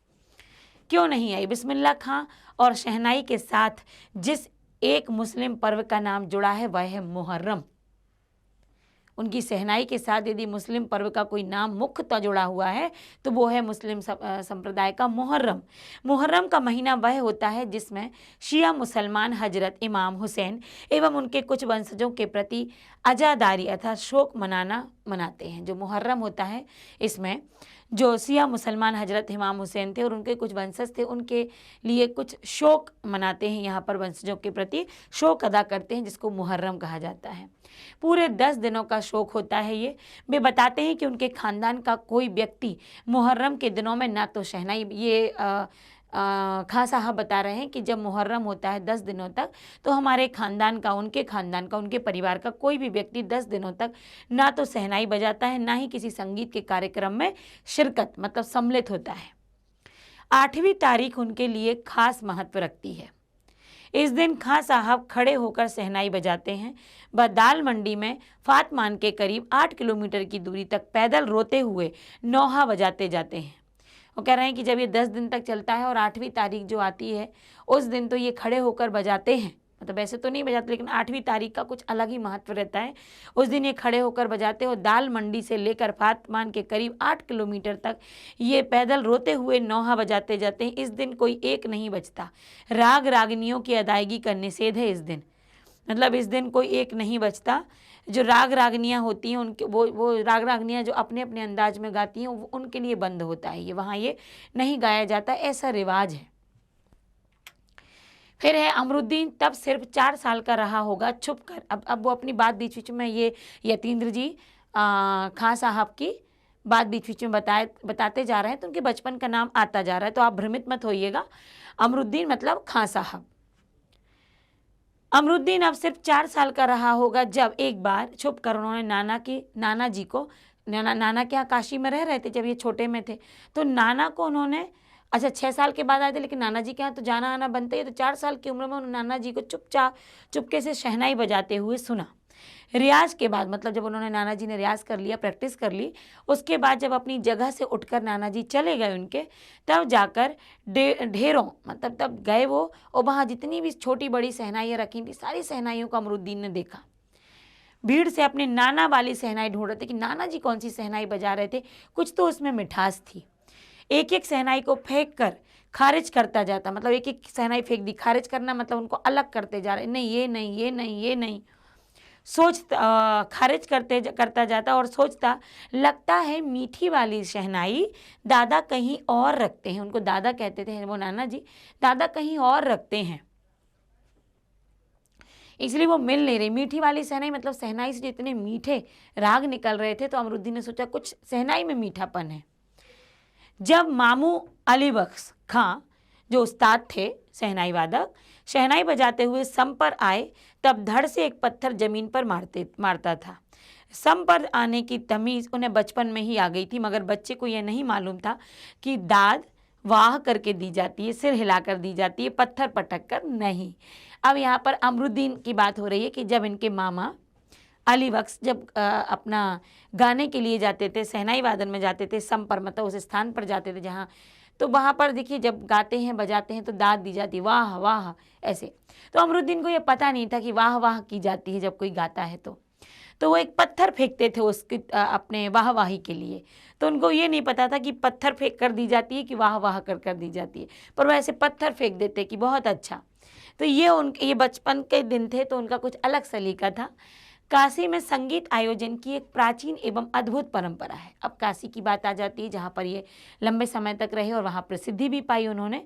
क्यों नहीं आई। बिस्मिल्लाह खां और शहनाई के साथ जिस एक मुस्लिम पर्व का नाम जुड़ा है वह है मुहर्रम। उनकी शहनाई के साथ यदि मुस्लिम पर्व का कोई नाम मुख्यतः जुड़ा हुआ है तो वो है मुस्लिम संप्रदाय का मुहर्रम। मुहर्रम का महीना वह होता है जिसमें शिया मुसलमान हजरत इमाम हुसैन एवं उनके कुछ वंशजों के प्रति अज़ादारी अर्थात शोक मनाते हैं। जो मुहर्रम होता है इसमें जो शिया मुसलमान हजरत इमाम हुसैन थे और उनके कुछ वंशज थे, उनके लिए कुछ शोक मनाते हैं, यहाँ पर वंशजों के प्रति शोक अदा करते हैं, जिसको मुहर्रम कहा जाता है। पूरे 10 दिनों का शोक होता है ये। वे बताते हैं कि उनके ख़ानदान का कोई व्यक्ति मुहर्रम के दिनों में ना तो शहनाई, ये खां साहब बता रहे हैं कि जब मुहर्रम होता है 10 दिनों तक, तो हमारे ख़ानदान का, उनके परिवार का कोई भी व्यक्ति 10 दिनों तक ना तो शहनाई बजाता है, ना ही किसी संगीत के कार्यक्रम में शिरकत मतलब सम्मिलित होता है। 8वीं तारीख उनके लिए खास महत्व रखती है। इस दिन खां साहब खड़े होकर शहनाई बजाते हैं। वह दाल मंडी में फातमान के करीब 8 किलोमीटर की दूरी तक पैदल रोते हुए नौहा बजाते जाते हैं। वो कह रहे हैं कि जब ये 10 दिन तक चलता है और 8वीं तारीख जो आती है उस दिन तो ये खड़े होकर बजाते हैं, मतलब ऐसे तो नहीं बजाते लेकिन 8वीं तारीख का कुछ अलग ही महत्व रहता है। उस दिन ये खड़े होकर बजाते हैं और दाल मंडी से लेकर फातमान के करीब 8 किलोमीटर तक ये पैदल रोते हुए नौहा बजाते जाते हैं। इस दिन कोई एक नहीं बजता। राग रागिनियों की अदायगी का निषेध है इस दिन, मतलब इस दिन कोई एक नहीं बजता। जो राग रागनियाँ होती हैं उनके वो राग रागनियाँ जो अपने अपने अंदाज में गाती हैं उनके लिए बंद होता है, ये वहाँ ये नहीं गाया जाता, ऐसा रिवाज है। फिर है अमरुद्दीन तब सिर्फ 4 साल का रहा होगा छुप कर। अब वो अपनी बात बीच बीच में ये यतीन्द्र जी खां साहब की बात बीच बीच में बताते जा रहे हैं, तो उनके बचपन का नाम आता जा रहा है, तो आप भ्रमित मत होइएगा। अमरुद्दीन मतलब खां साहब। अमरुद्दीन अब सिर्फ 4 साल का रहा होगा जब एक बार छुप कर उन्होंने नाना जी को नाना के यहाँ काशी में रह रहे थे जब ये छोटे में थे, तो नाना को उन्होंने 6 साल के बाद आए थे, लेकिन नाना जी के यहाँ तो जाना आना बनता ही है, तो 4 साल की उम्र में उन्होंने नाना जी को चुपके से शहनाई बजाते हुए सुना। रियाज के बाद मतलब जब उन्होंने नाना जी ने रियाज कर लिया, प्रैक्टिस कर ली, उसके बाद जब अपनी जगह से उठकर नाना जी चले गए उनके, तब जाकर ढेरों मतलब तब गए वो, और वहाँ जितनी भी छोटी बड़ी शहनाइयाँ रखी थी सारी शहनाइयों को अमरुद्दीन ने देखा। भीड़ से अपने नाना वाली शहनाई ढूंढ रहे थे कि नाना जी कौन सी शहनाई बजा रहे थे, कुछ तो उसमें मिठास थी। एक एक शहनाई को फेंक कर खारिज करता जाता, मतलब एक एक शहनाई फेंक दी, खारिज करना मतलब उनको अलग करते जा रहे, नहीं ये नहीं ये नहीं ये नहीं, खारिज करता जाता और सोचता लगता है मीठी वाली शहनाई दादा कहीं और रखते हैं, उनको दादा कहते थे वो नाना जी, दादा कहीं और रखते हैं इसलिए वो मिल नहीं रही। मीठी वाली शहनाई मतलब शहनाई से जितने मीठे राग निकल रहे थे, तो अमरुद्दीन ने सोचा कुछ शहनाई में मीठापन है। जब मामू अली बख्श खां जो उस्ताद थे शहनाई वादक, शहनाई बजाते हुए सम पर आए, तब धड़ से एक पत्थर जमीन पर मारता था। सम पर आने की तमीज़ उन्हें बचपन में ही आ गई थी, मगर बच्चे को यह नहीं मालूम था कि दाद वाह करके दी जाती है, सिर हिलाकर दी जाती है, पत्थर पटक कर नहीं। अब यहाँ पर अमरुद्दीन की बात हो रही है कि जब इनके मामा अली बख्श जब अपना गाने के लिए जाते थे, शहनाई वादन में जाते थे, सम पर मतलब उस स्थान पर जाते थे जहाँ, तो वहाँ पर देखिए जब गाते हैं बजाते हैं तो दाद दी जाती, वाह वाह ऐसे। तो अमरुद्दीन को ये पता नहीं था कि वाह वाह की जाती है जब कोई गाता है, तो वो एक पत्थर फेंकते थे उसकी अपने वाह वाही के लिए, तो उनको ये नहीं पता था कि पत्थर फेंक कर दी जाती है कि वाह वाह कर दी जाती है, पर वो ऐसे पत्थर फेंक देते कि बहुत अच्छा। तो ये बचपन के दिन थे, तो उनका कुछ अलग सलीका था। काशी में संगीत आयोजन की एक प्राचीन एवं अद्भुत परंपरा है। अब काशी की बात आ जाती है जहाँ पर ये लंबे समय तक रहे और वहाँ प्रसिद्धि भी पाई उन्होंने।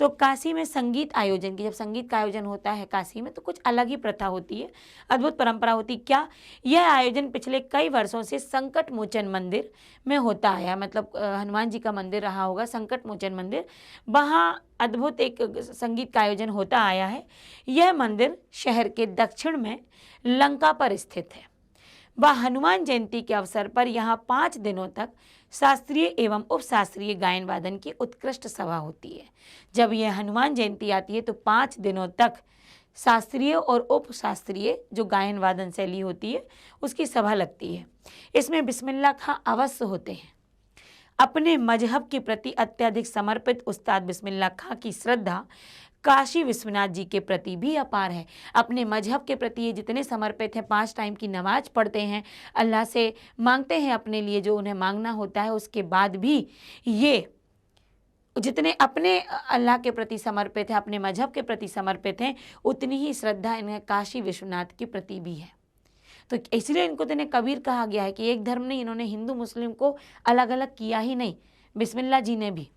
तो काशी में संगीत आयोजन की, जब संगीत का आयोजन होता है काशी में, तो कुछ अलग ही प्रथा होती है, अद्भुत परंपरा होती। क्या यह आयोजन पिछले कई वर्षों से संकट मोचन मंदिर में होता आया, मतलब हनुमान जी का मंदिर रहा होगा संकट मोचन मंदिर, वहाँ अद्भुत एक संगीत का आयोजन होता आया है। यह मंदिर शहर के दक्षिण में लंका पर स्थित है। व हनुमान जयंती के अवसर पर यहाँ 5 दिनों तक शास्त्रीय एवं उपशास्त्रीय गायन वादन की उत्कृष्ट सभा होती है। जब यह हनुमान जयंती आती है तो 5 दिनों तक शास्त्रीय और उपशास्त्रीय जो गायन वादन शैली होती है उसकी सभा लगती है। इसमें बिस्मिल्लाह खां अवश्य होते हैं। अपने मजहब के प्रति अत्यधिक समर्पित उस्ताद बिस्मिल्लाह खां की श्रद्धा काशी विश्वनाथ जी के प्रति भी अपार है। अपने मजहब के प्रति ये जितने समर्पित हैं, 5 टाइम की नमाज पढ़ते हैं, अल्लाह से मांगते हैं अपने लिए जो उन्हें मांगना होता है, उसके बाद भी ये जितने अपने अल्लाह के प्रति समर्पित हैं, अपने मजहब के प्रति समर्पित हैं, उतनी ही श्रद्धा इन्हें काशी विश्वनाथ के प्रति भी है। तो इसलिए इनको तो इन्हें कबीर कहा गया है कि एक धर्म नहीं, इन्होंने हिंदू मुस्लिम को अलग अलग किया ही नहीं, बिस्मिल्लाह जी ने भी।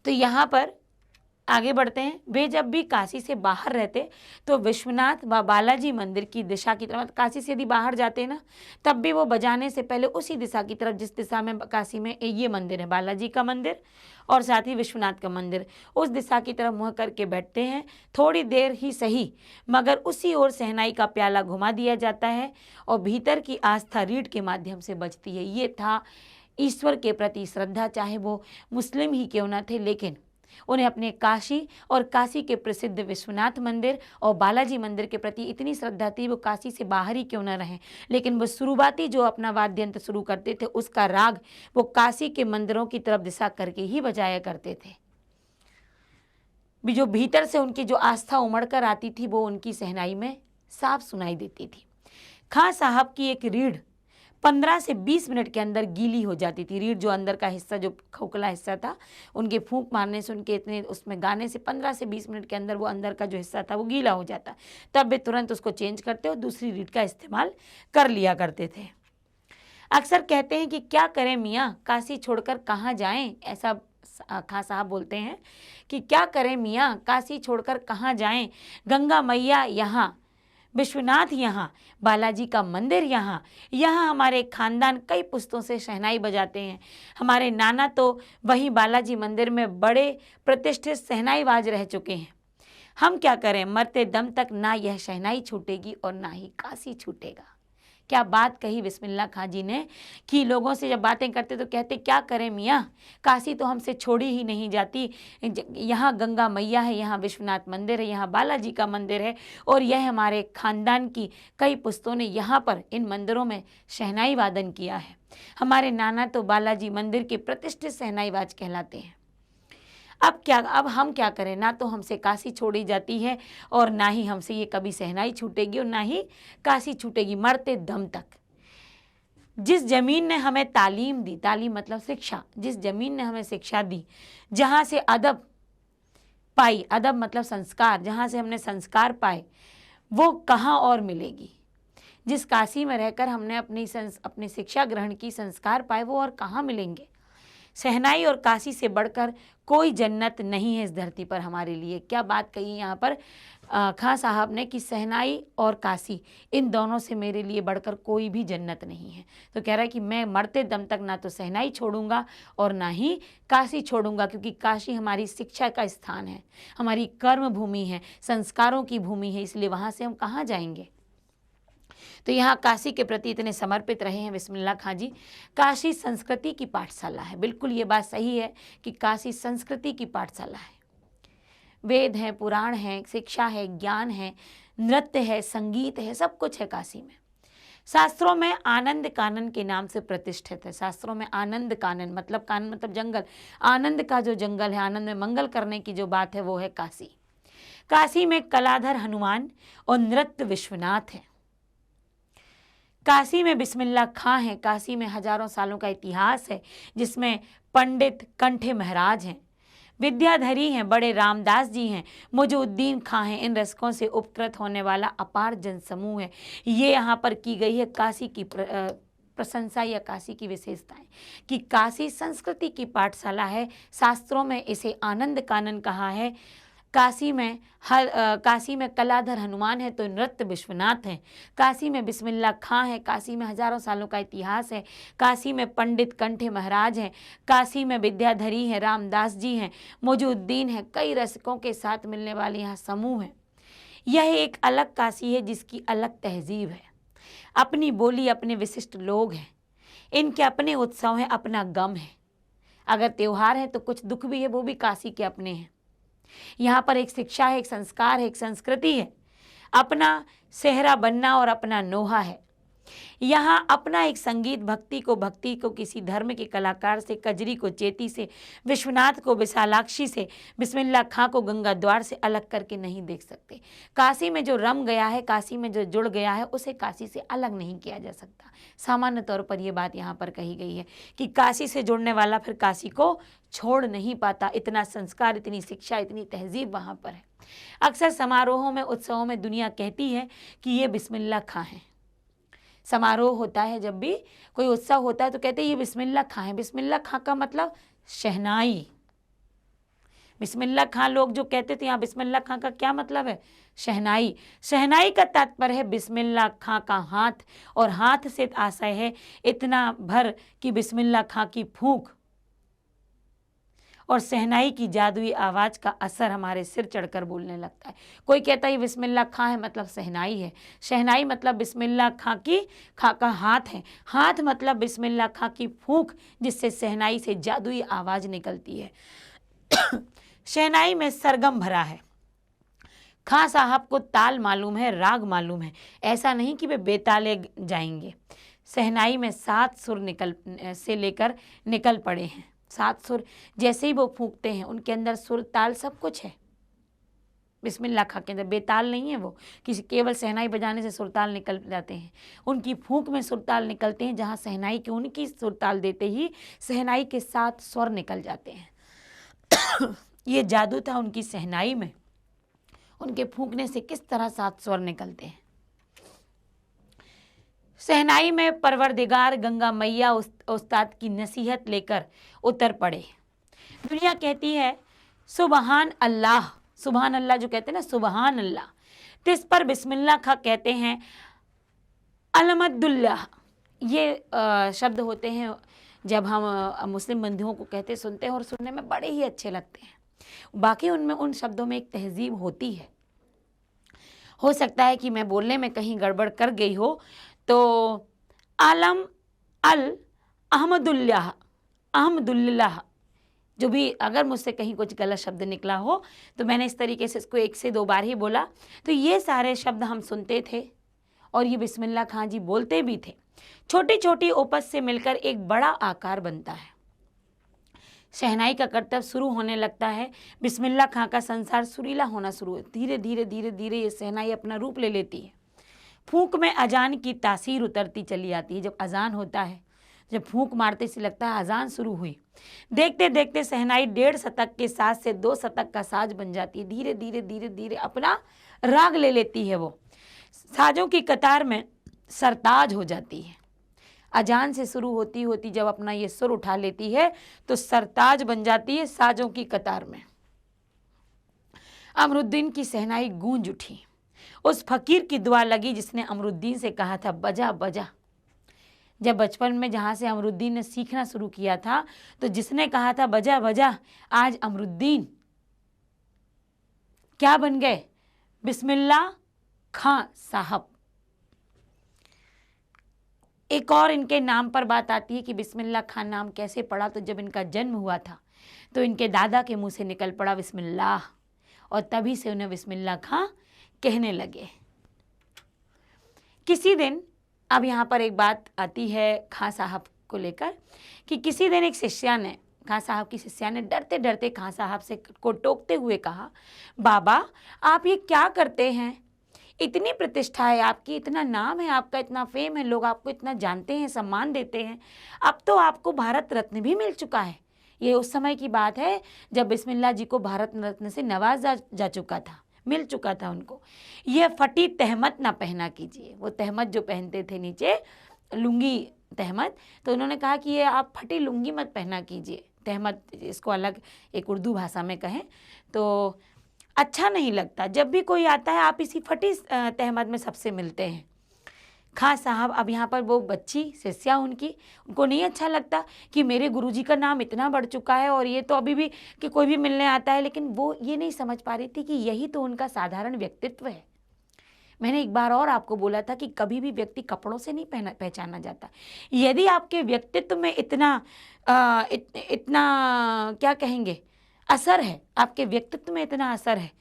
तो यहाँ पर आगे बढ़ते हैं। वे जब भी काशी से बाहर रहते तो विश्वनाथ व बालाजी मंदिर की दिशा की तरफ, काशी से यदि बाहर जाते ना, तब भी वो बजाने से पहले उसी दिशा की तरफ, जिस दिशा में काशी में ये मंदिर है, बालाजी का मंदिर और साथ ही विश्वनाथ का मंदिर, उस दिशा की तरफ मुँह करके बैठते हैं। थोड़ी देर ही सही मगर उसी ओर शहनाई का प्याला घुमा दिया जाता है और भीतर की आस्था रीढ़ के माध्यम से बजती है। ये था ईश्वर के प्रति श्रद्धा, चाहे वो मुस्लिम ही क्यों न थे, लेकिन उन्हें अपने काशी और काशी के प्रसिद्ध विश्वनाथ मंदिर और बालाजी मंदिर के प्रति इतनी श्रद्धा थी, वो काशी से बाहर ही क्यों न रहें, लेकिन वो शुरुआती जो अपना वाद्य यंत्र शुरू करते थे उसका राग वो काशी के मंदिरों की तरफ दिशा करके ही बजाया करते थे। भी जो भीतर से उनकी जो आस्था उमड़ कर आती थी वो उनकी शहनाई में साफ सुनाई देती थी। खां साहब की एक रीढ़ 15 से 20 मिनट के अंदर गीली हो जाती थी। रीढ़ जो अंदर का हिस्सा, जो खोखला हिस्सा था, उनके फूंक मारने से, उनके इतने उसमें गाने से 15 से 20 मिनट के अंदर वो अंदर का जो हिस्सा था वो गीला हो जाता। तब वे तुरंत उसको चेंज करते और दूसरी रीढ़ का इस्तेमाल कर लिया करते थे। अक्सर कहते हैं कि क्या करें मियाँ, काशी छोड़कर कहाँ जाएं, ऐसा खां साहब बोलते हैं कि क्या करें मियाँ, काशी छोड़कर कहाँ जाएं, गंगा मैया यहाँ, विश्वनाथ यहाँ, बालाजी का मंदिर यहाँ, यहाँ हमारे खानदान कई पुश्तों से शहनाई बजाते हैं। हमारे नाना तो वहीं बालाजी मंदिर में बड़े प्रतिष्ठित शहनाईबाज रह चुके हैं। हम क्या करें, मरते दम तक ना यह शहनाई छूटेगी और ना ही काशी छूटेगा। क्या बात कही बिस्मिल्लाह खां जी ने कि लोगों से जब बातें करते तो कहते क्या करें मियाँ, काशी तो हमसे छोड़ी ही नहीं जाती। यहाँ गंगा मैया है, यहाँ विश्वनाथ मंदिर है, यहाँ बालाजी का मंदिर है और यह हमारे खानदान की कई पुश्तों ने यहाँ पर इन मंदिरों में शहनाई वादन किया है। हमारे नाना तो बालाजी मंदिर के प्रतिष्ठित शहनाईबाज कहलाते हैं। अब हम क्या करें, ना तो हमसे काशी छोड़ी जाती है और ना ही हमसे ये कभी शहनाई छूटेगी और ना ही काशी छूटेगी, मरते दम तक। जिस जमीन ने हमें तालीम दी, तालीम मतलब शिक्षा, जिस जमीन ने हमें शिक्षा दी, जहाँ से अदब पाई, अदब मतलब संस्कार, जहाँ से हमने संस्कार पाए, वो कहाँ और मिलेगी। जिस काशी में रहकर हमने अपनी शिक्षा ग्रहण की, संस्कार पाए, वो और कहाँ मिलेंगे। शहनाई और काशी से बढ़कर कोई जन्नत नहीं है इस धरती पर हमारे लिए। क्या बात कही यहाँ पर खां साहब ने कि शहनाई और काशी, इन दोनों से मेरे लिए बढ़कर कोई भी जन्नत नहीं है। तो कह रहा है कि मैं मरते दम तक ना तो शहनाई छोड़ूंगा और ना ही काशी छोड़ूंगा, क्योंकि काशी हमारी शिक्षा का स्थान है, हमारी कर्म भूमि है, संस्कारों की भूमि है, इसलिए वहाँ से हम कहाँ जाएंगे। तो यहाँ काशी के प्रति इतने समर्पित रहे हैं बिस्मिल्लाह खां जी। काशी संस्कृति की पाठशाला है, बिल्कुल ये बात सही है कि काशी संस्कृति की पाठशाला है। वेद हैं, पुराण हैं, शिक्षा है, ज्ञान है, नृत्य है, संगीत है, सब कुछ है काशी में। शास्त्रों में आनंद कानन के नाम से प्रतिष्ठित है। शास्त्रों में आनंद कानन मतलब, कानन मतलब जंगल, आनंद का जो जंगल है, आनंद में मंगल करने की जो बात है वो है काशी। काशी में कलाधर हनुमान और नृत्य विश्वनाथ है। काशी में बिस्मिल्लाह खां है। काशी में हजारों सालों का इतिहास है, जिसमें पंडित कंठे महाराज हैं, विद्याधरी हैं, बड़े रामदास जी हैं, मुजुद्दीन खां हैं। इन रसकों से उपकृत होने वाला अपार जनसमूह है। ये यहाँ पर की गई है काशी की प्रशंसा या काशी की विशेषताएं कि काशी संस्कृति की पाठशाला है। शास्त्रों में इसे आनंद कानन कहा है। काशी में कलाधर हनुमान है तो नृत्य विश्वनाथ हैं। काशी में बिस्मिल्लाह खां है। काशी में हजारों सालों का इतिहास है। काशी में पंडित कंठे महाराज हैं। काशी में विद्याधरी हैं, रामदास जी हैं, मुजुद्दीन हैं, कई रसिकों के साथ मिलने वाले यहाँ समूह हैं। यह एक अलग काशी है जिसकी अलग तहजीब है। अपनी बोली, अपने विशिष्ट लोग हैं, इनके अपने उत्सव हैं, अपना गम है। अगर त्योहार है तो कुछ दुख भी है, वो भी काशी के अपने हैं। यहाँ पर एक शिक्षा है, एक संस्कार है, एक संस्कृति है, अपना सेहरा बनना और अपना नोहा है। यहाँ अपना एक संगीत, भक्ति को किसी धर्म के कलाकार से, कजरी को चेती से, विश्वनाथ को विशालाक्षी से, बिस्मिल्लाह खां को गंगा द्वार से अलग करके नहीं देख सकते। काशी में जो रम गया है, काशी में जो जुड़ गया है, उसे काशी से अलग नहीं किया जा सकता। सामान्य तौर पर यह बात यहाँ पर कही गई है कि काशी से जुड़ने वाला फिर काशी को छोड़ नहीं पाता। इतना संस्कार, इतनी शिक्षा, इतनी तहजीब वहाँ पर है। अक्सर समारोहों में, उत्सवों में दुनिया कहती है कि ये बिस्मिल्लाह खां हैं। समारोह होता है, जब भी कोई उत्सव होता है तो कहते हैं ये बिस्मिल्लाह खां है। बिस्मिल्लाह खां का मतलब शहनाई। बिस्मिल्लाह खां लोग जो कहते थे, यहाँ बिस्मिल्लाह खां का क्या मतलब है? शहनाई। शहनाई का तात्पर्य है बिस्मिल्लाह खां का हाथ, और हाथ से आशय है इतना भर कि बिस्मिल्लाह खां की फूंक और शहनाई की जादुई आवाज़ का असर हमारे सिर चढ़कर बोलने लगता है। कोई कहता है ये बिस्मिल्लाह खां है, मतलब शहनाई है। शहनाई मतलब बिस्मिल्लाह खां का हाथ है। हाथ मतलब बिस्मिल्लाह खां की फूंक, जिससे शहनाई से जादुई आवाज़ निकलती है। शहनाई में सरगम भरा है। खां साहब को ताल मालूम है, राग मालूम है। ऐसा नहीं कि वे बेताले जाएंगे। शहनाई में 7 सुर निकल पड़े हैं। 7 सुर जैसे ही वो फूंकते हैं, उनके अंदर सुर, ताल सब कुछ है। बिस्मिल्लाह खां के अंदर बेताल नहीं है वो, किसी केवल शहनाई बजाने से सुरताल निकल जाते हैं। उनकी फूंक में सुरताल निकलते हैं, जहाँ शहनाई की उनकी सुरताल देते ही शहनाई के 7 स्वर निकल जाते हैं। ये जादू था उनकी शहनाई में। उनके फूंकने से किस तरह 7 स्वर निकलते हैं। शहनाई में परवरदिगार गंगा मैया उस्ताद की नसीहत लेकर उतर पड़े। दुनिया कहती है सुबहान अल्लाह। सुबहान अल्लाह जो कहते हैं ना, सुबहान अल्लाह, तो इस पर बिस्मिल्लाह खां कहते हैं अलमदुल्लाह। ये शब्द होते हैं जब हम मुस्लिम बंधुओं को कहते सुनते हैं, और सुनने में बड़े ही अच्छे लगते हैं। बाकी उन शब्दों में एक तहजीब होती है। हो सकता है कि मैं बोलने में कहीं गड़बड़ कर गई हो, तो आलम अल अहमदुल्लाह जो भी, अगर मुझसे कहीं कुछ गलत शब्द निकला हो तो मैंने इस तरीके से इसको 1 से 2 बार ही बोला। तो ये सारे शब्द हम सुनते थे और ये बिस्मिल्लाह खां जी बोलते भी थे। छोटी छोटी ओपस से मिलकर एक बड़ा आकार बनता है। शहनाई का करतब शुरू होने लगता है। बिस्मिल्लाह खां का संसार सुरीला होना शुरू है। धीरे धीरे धीरे धीरे ये शहनाई अपना रूप ले लेती है। फूंक में अजान की तासीर उतरती चली आती है। जब अजान होता है, जब फूंक मारते से लगता है अजान शुरू हुई। देखते देखते शहनाई 1.5 शतक के साज से 2 शतक का साज बन जाती है। धीरे धीरे धीरे धीरे अपना राग ले लेती है। वो साजों की कतार में सरताज हो जाती है। अजान से शुरू होती होती जब अपना ये सुर उठा लेती है तो सरताज बन जाती है साजों की कतार में। अमरुद्दीन की शहनाई गूंज उठी। उस फकीर की दुआ लगी जिसने अमरुद्दीन से कहा था बजा बजा। जब बचपन में जहाँ से अमरुद्दीन ने सीखना शुरू किया था, तो जिसने कहा था बजा बजा, आज अमरुद्दीन क्या बन गए? बिस्मिल्लाह खां साहब। एक और इनके नाम पर बात आती है कि बिस्मिल्लाह खां नाम कैसे पड़ा। तो जब इनका जन्म हुआ था तो इनके दादा के मुंह से निकल पड़ा बिस्मिल्लाह, और तभी से उन्हें बिस्मिल्लाह खां कहने लगे। किसी दिन, अब यहाँ पर एक बात आती है खां साहब को लेकर कि किसी दिन एक शिष्या ने, खां साहब की शिष्या ने डरते डरते खां साहब से को टोकते हुए कहा, बाबा आप ये क्या करते हैं? इतनी प्रतिष्ठा है आपकी, इतना नाम है आपका, इतना फेम है, लोग आपको इतना जानते हैं, सम्मान देते हैं। अब तो आपको भारत रत्न भी मिल चुका है। ये उस समय की बात है जब बिस्मिल्लाह जी को भारत रत्न से नवाजा जा चुका था, मिल चुका था उनको। ये फटी तहमत ना पहना कीजिए। वो तहमत जो पहनते थे नीचे, लुंगी तहमत, तो उन्होंने कहा कि ये आप फटी लुंगी मत पहना कीजिए। तहमत, इसको अलग एक उर्दू भाषा में कहें तो अच्छा नहीं लगता। जब भी कोई आता है आप इसी फटी तहमत में सबसे मिलते हैं। खां साहब, अब यहाँ पर वो बच्ची शिष्या उनको नहीं अच्छा लगता कि मेरे गुरुजी का नाम इतना बढ़ चुका है और ये तो अभी भी कि कोई भी मिलने आता है। लेकिन वो ये नहीं समझ पा रही थी कि यही तो उनका साधारण व्यक्तित्व है। मैंने एक बार और आपको बोला था कि कभी भी व्यक्ति कपड़ों से नहीं पहचाना जाता। यदि आपके व्यक्तित्व में इतना क्या कहेंगे असर है, आपके व्यक्तित्व में इतना असर है,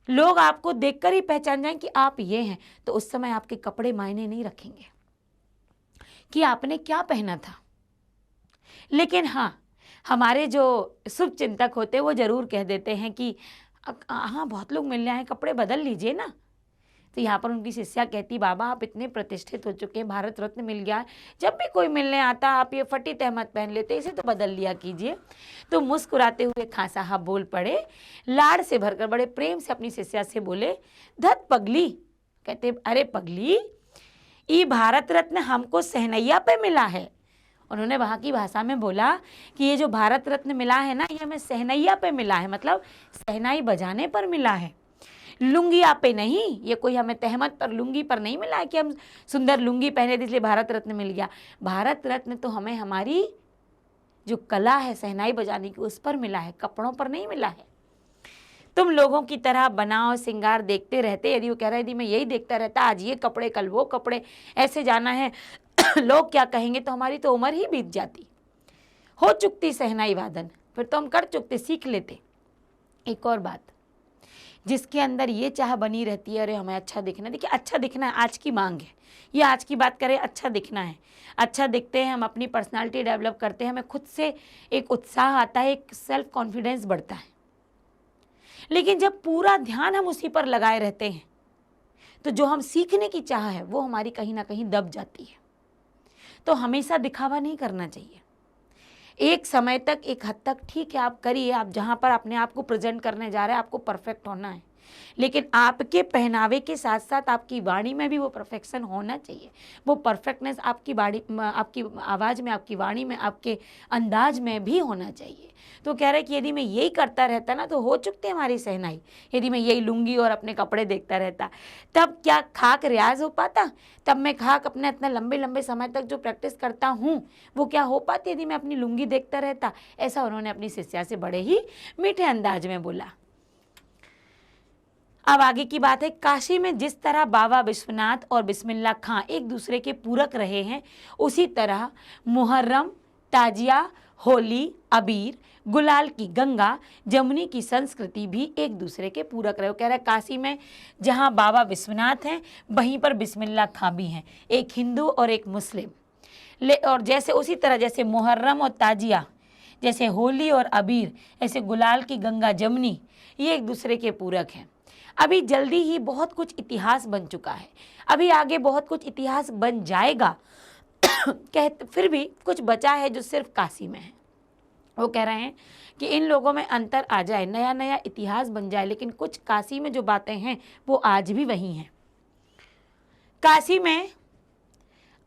लोग आपको देखकर ही पहचान जाएं कि आप ये हैं, तो उस समय आपके कपड़े मायने नहीं रखेंगे कि आपने क्या पहना था। लेकिन हाँ, हमारे जो शुभ चिंतक होते हैं वो जरूर कह देते हैं कि हाँ बहुत लोग मिलने आए, कपड़े बदल लीजिए ना। तो यहाँ पर उनकी शिष्या कहती, बाबा आप इतने प्रतिष्ठित हो चुके हैं, भारत रत्न मिल गया, जब भी कोई मिलने आता आप ये फटी तहमत पहन लेते, इसे तो बदल लिया कीजिए। तो मुस्कुराते हुए खां साहब बोल पड़े, लाड़ से भरकर बड़े प्रेम से अपनी शिष्या से बोले, धत पगली। कहते अरे पगली, ये भारत रत्न हमको सहनैया पे मिला है। उन्होंने वहाँ की भाषा में बोला कि ये जो भारत रत्न मिला है ना, ये हमें सहनैया पे मिला है, मतलब सहनाई बजाने पर मिला है, लुंगिया पे नहीं। ये कोई हमें तहमत पर, लुंगी पर नहीं मिला है कि हम सुंदर लुंगी पहने थे इसलिए भारत रत्न मिल गया। भारत रत्न तो हमें हमारी जो कला है सहनाई बजाने की, उस पर मिला है, कपड़ों पर नहीं मिला है। तुम लोगों की तरह बनाओ सिंगार देखते रहते। यदि वो कह रहा है यदि मैं यही देखता रहता, आज ये कपड़े कल वो कपड़े, ऐसे जाना है लोग क्या कहेंगे, तो हमारी तो उम्र ही बीत जाती, हो चुकती सहनाई वादन, फिर तो हम कर चुकते, सीख लेते। एक और बात, जिसके अंदर ये चाह बनी रहती है, अरे हमें अच्छा दिखना, देखिए अच्छा दिखना है आज की मांग है, ये आज की बात करें, अच्छा दिखना है, अच्छा दिखते हैं हम, अपनी पर्सनालिटी डेवलप करते हैं, हमें खुद से एक उत्साह आता है, एक सेल्फ कॉन्फिडेंस बढ़ता है। लेकिन जब पूरा ध्यान हम उसी पर लगाए रहते हैं, तो जो हम सीखने की चाह है वो हमारी कहीं ना कहीं दब जाती है। तो हमेशा दिखावा नहीं करना चाहिए। एक समय तक, एक हद तक ठीक है, आप करिए, आप जहाँ पर अपने आप को प्रेजेंट करने जा रहे हैं आपको परफेक्ट होना है, लेकिन आपके पहनावे के साथ साथ आपकी वाणी में भी वो परफेक्शन होना चाहिए। वो परफेक्टनेस आपकी आपकी आवाज़ में, आपकी वाणी में, आपके अंदाज में भी होना चाहिए। तो कह रहे कि यदि मैं यही करता रहता ना, तो हो चुकती हमारी सहनाई। यदि मैं यही लुंगी और अपने कपड़े देखता रहता, तब क्या खाक रियाज हो पाता? तब मैं खाक अपने इतना लंबे लंबे समय तक जो प्रैक्टिस करता हूँ वो क्या हो पाती यदि मैं अपनी लुंगी देखता रहता? ऐसा उन्होंने अपनी शिष्या से बड़े ही मीठे अंदाज में बोला। अब आगे की बात है, काशी में जिस तरह बाबा विश्वनाथ और बिस्मिल्लाह खां एक दूसरे के पूरक रहे हैं, उसी तरह मुहर्रम, ताजिया, होली, अबीर, गुलाल की गंगा, जमुनी की संस्कृति भी एक दूसरे के पूरक रहे। कह रहा है काशी में जहाँ बाबा विश्वनाथ हैं वहीं पर बिस्मिल्लाह खां भी हैं, एक हिंदू और एक मुस्लिम। और जैसे उसी तरह जैसे मुहर्रम और ताजिया, जैसे होली और अबीर, ऐसे गुलाल की गंगा, जमुनी, ये एक दूसरे के पूरक हैं। अभी जल्दी ही बहुत कुछ इतिहास बन चुका है, अभी आगे बहुत कुछ इतिहास बन जाएगा फिर भी कुछ बचा है जो सिर्फ काशी में है। वो कह रहे हैं कि इन लोगों में अंतर आ जाए, नया नया इतिहास बन जाए, लेकिन कुछ काशी में जो बातें हैं वो आज भी वही हैं। काशी में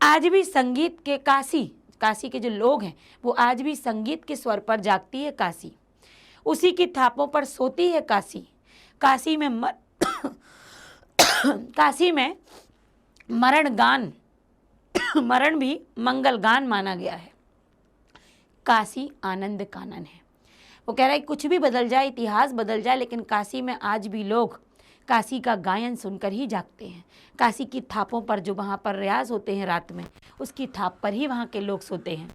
आज भी संगीत के, काशी के जो लोग हैं वो आज भी संगीत के स्वर पर जागती है काशी, उसी की थापों पर सोती है काशी। काशी में मरण भी मंगल गान माना गया है। काशी आनंद कानन है। वो कह रहा है कुछ भी बदल जाए, इतिहास बदल जाए, लेकिन काशी में आज भी लोग काशी का गायन सुनकर ही जागते हैं। काशी की थापों पर, जो वहाँ पर रियाज होते हैं रात में, उसकी थाप पर ही वहाँ के लोग सोते हैं।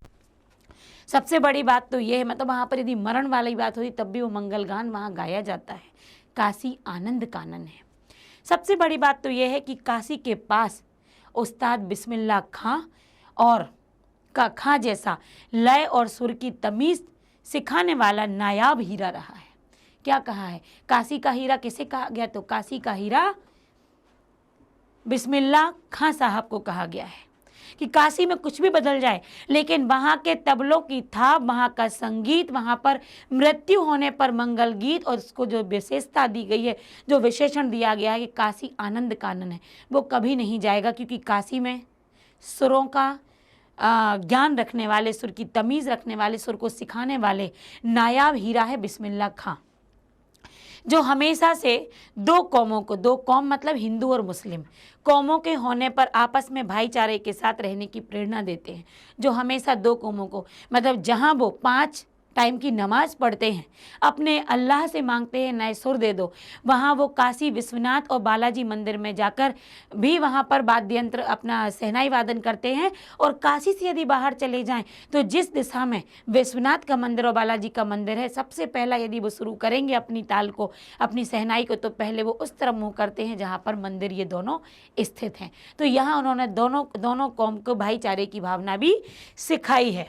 सबसे बड़ी बात तो ये है, मतलब वहाँ पर यदि मरण वाली बात होती तब भी वो मंगल गान वहाँ गाया जाता है। काशी आनंद कानन है। सबसे बड़ी बात तो ये है कि काशी के पास उस्ताद बिस्मिल्लाह खां और खां जैसा लय और सुर की तमीज़ सिखाने वाला नायाब हीरा रहा है। क्या कहा है? काशी का हीरा किसे कहा गया? तो काशी का हीरा बिस्मिल्लाह खां साहब को कहा गया है कि काशी में कुछ भी बदल जाए, लेकिन वहाँ के तबलों की थाप, वहाँ का संगीत, वहाँ पर मृत्यु होने पर मंगल गीत, और उसको जो विशेषता दी गई है, जो विशेषण दिया गया है कि काशी आनंद कानन है, वो कभी नहीं जाएगा। क्योंकि काशी में सुरों का ज्ञान रखने वाले, सुर की तमीज़ रखने वाले, सुर को सिखाने वाले नायाब हीरा है बिस्मिल्लाह खां, जो हमेशा से दो कौम मतलब हिंदू और मुस्लिम कौमों के होने पर आपस में भाईचारे के साथ रहने की प्रेरणा देते हैं। जो हमेशा दो कौमों को, मतलब जहाँ वो 5 टाइम की नमाज पढ़ते हैं, अपने अल्लाह से मांगते हैं नए सुर दे दो। वहाँ वो काशी विश्वनाथ और बालाजी मंदिर में जाकर भी वहाँ पर वाद्य यंत्र अपना शहनाई वादन करते हैं। और काशी से यदि बाहर चले जाएं तो जिस दिशा में विश्वनाथ का मंदिर और बालाजी का मंदिर है, सबसे पहला यदि वो शुरू करेंगे अपनी ताल को, अपनी शहनाई को, तो पहले वो उस तरफ मुँह करते हैं जहाँ पर मंदिर ये दोनों स्थित हैं। तो यहाँ उन्होंने दोनों कौम को भाईचारे की भावना भी सिखाई है।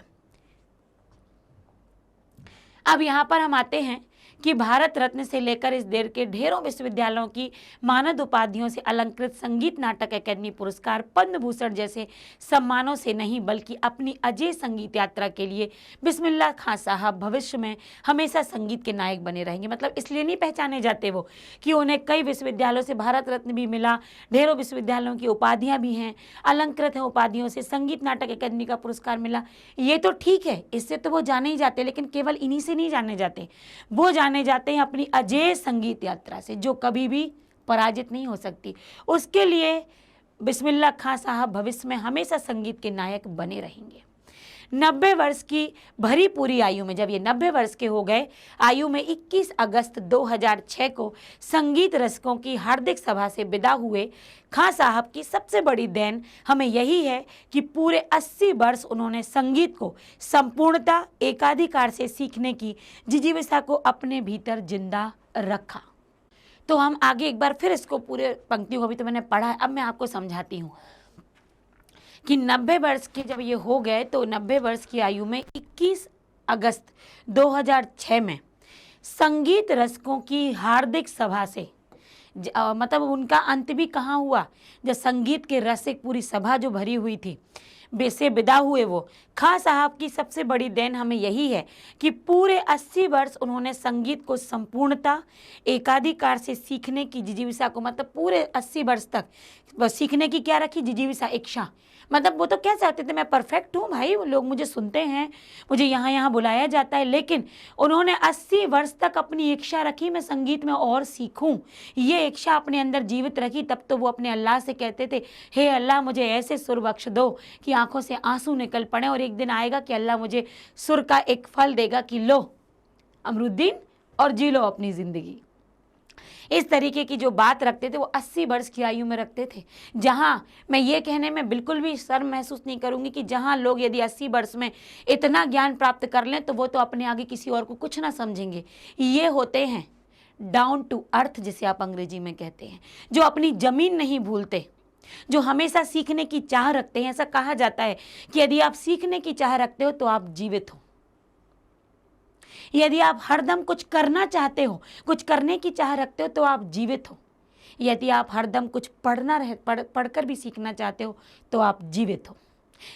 अब यहाँ पर हम आते हैं कि भारत रत्न से लेकर इस देश के ढेरों विश्वविद्यालयों की मानद उपाधियों से अलंकृत संगीत नाटक अकादमी पुरस्कार, पद्म भूषण जैसे सम्मानों से नहीं बल्कि अपनी अजय संगीत यात्रा के लिए बिस्मिल्लाह खां साहब भविष्य में हमेशा संगीत के नायक बने रहेंगे। मतलब इसलिए नहीं पहचाने जाते वो कि उन्हें कई विश्वविद्यालयों से भारत रत्न भी मिला, ढेरों विश्वविद्यालयों की उपाधियाँ भी हैं, अलंकृत हैं उपाधियों से, संगीत नाटक अकादमी का पुरस्कार मिला। ये तो ठीक है, इससे तो वो जाने ही जाते, लेकिन केवल इन्हीं से नहीं जाने जाते, वो जाने जाते हैं अपनी अजेय संगीत यात्रा से, जो कभी भी पराजित नहीं हो सकती। उसके लिए बिस्मिल्लाह खां साहब भविष्य में हमेशा संगीत के नायक बने रहेंगे। 90 वर्ष की भरी पूरी आयु में, जब ये 90 वर्ष के हो गए, आयु में 21 अगस्त 2006 को संगीत रसिकों की हार्दिक सभा से विदा हुए खां साहब की सबसे बड़ी देन हमें यही है कि पूरे 80 वर्ष उन्होंने संगीत को संपूर्णता एकाधिकार से सीखने की जिजीविषा को अपने भीतर जिंदा रखा। तो हम आगे एक बार फिर इसको पूरे पंक्तियों को भी तो मैंने पढ़ा है, अब मैं आपको समझाती हूँ कि 90 वर्ष के जब ये हो गए तो 90 वर्ष की आयु में 21 अगस्त 2006 में संगीत रसिकों की हार्दिक सभा से, मतलब उनका अंत भी कहाँ हुआ, जब संगीत के रसिक पूरी सभा जो भरी हुई थी से विदा हुए। वो खां साहब की सबसे बड़ी देन हमें यही है कि पूरे 80 वर्ष उन्होंने संगीत को संपूर्णता एकाधिकार से सीखने की जिजीविषा को, मतलब पूरे 80 वर्ष तक सीखने की क्या रखी, जिजीविषा, इच्छा। मतलब वो तो क्या चाहते थे, मैं परफेक्ट हूँ भाई, लोग मुझे सुनते हैं, मुझे यहाँ बुलाया जाता है, लेकिन उन्होंने 80 वर्ष तक अपनी इच्छा रखी, मैं संगीत में और सीखूं, ये इच्छा अपने अंदर जीवित रखी। तब तो वो अपने अल्लाह से कहते थे, हे अल्लाह मुझे ऐसे सुर बख्श दो कि आंखों से आंसू निकल पड़े, और एक दिन आएगा कि अल्लाह मुझे सुर का एक फल देगा कि लो अमरुद्दीन और जी लो अपनी ज़िंदगी। इस तरीके की जो बात रखते थे वो 80 वर्ष की आयु में रखते थे। जहां मैं ये कहने में बिल्कुल भी शर्म महसूस नहीं करूंगी कि जहां लोग यदि 80 वर्ष में इतना ज्ञान प्राप्त कर लें तो वो तो अपने आगे किसी और को कुछ ना समझेंगे। ये होते हैं डाउन टू अर्थ, जिसे आप अंग्रेजी में कहते हैं, जो अपनी ज़मीन नहीं भूलते, जो हमेशा सीखने की चाह रखते हैं। ऐसा कहा जाता है कि यदि आप सीखने की चाह रखते हो तो आप जीवित हो, यदि आप हरदम कुछ करना चाहते हो, कुछ करने की चाह रखते हो तो आप जीवित हो, यदि आप हरदम कुछ पढ़कर भी सीखना चाहते हो तो आप जीवित हो।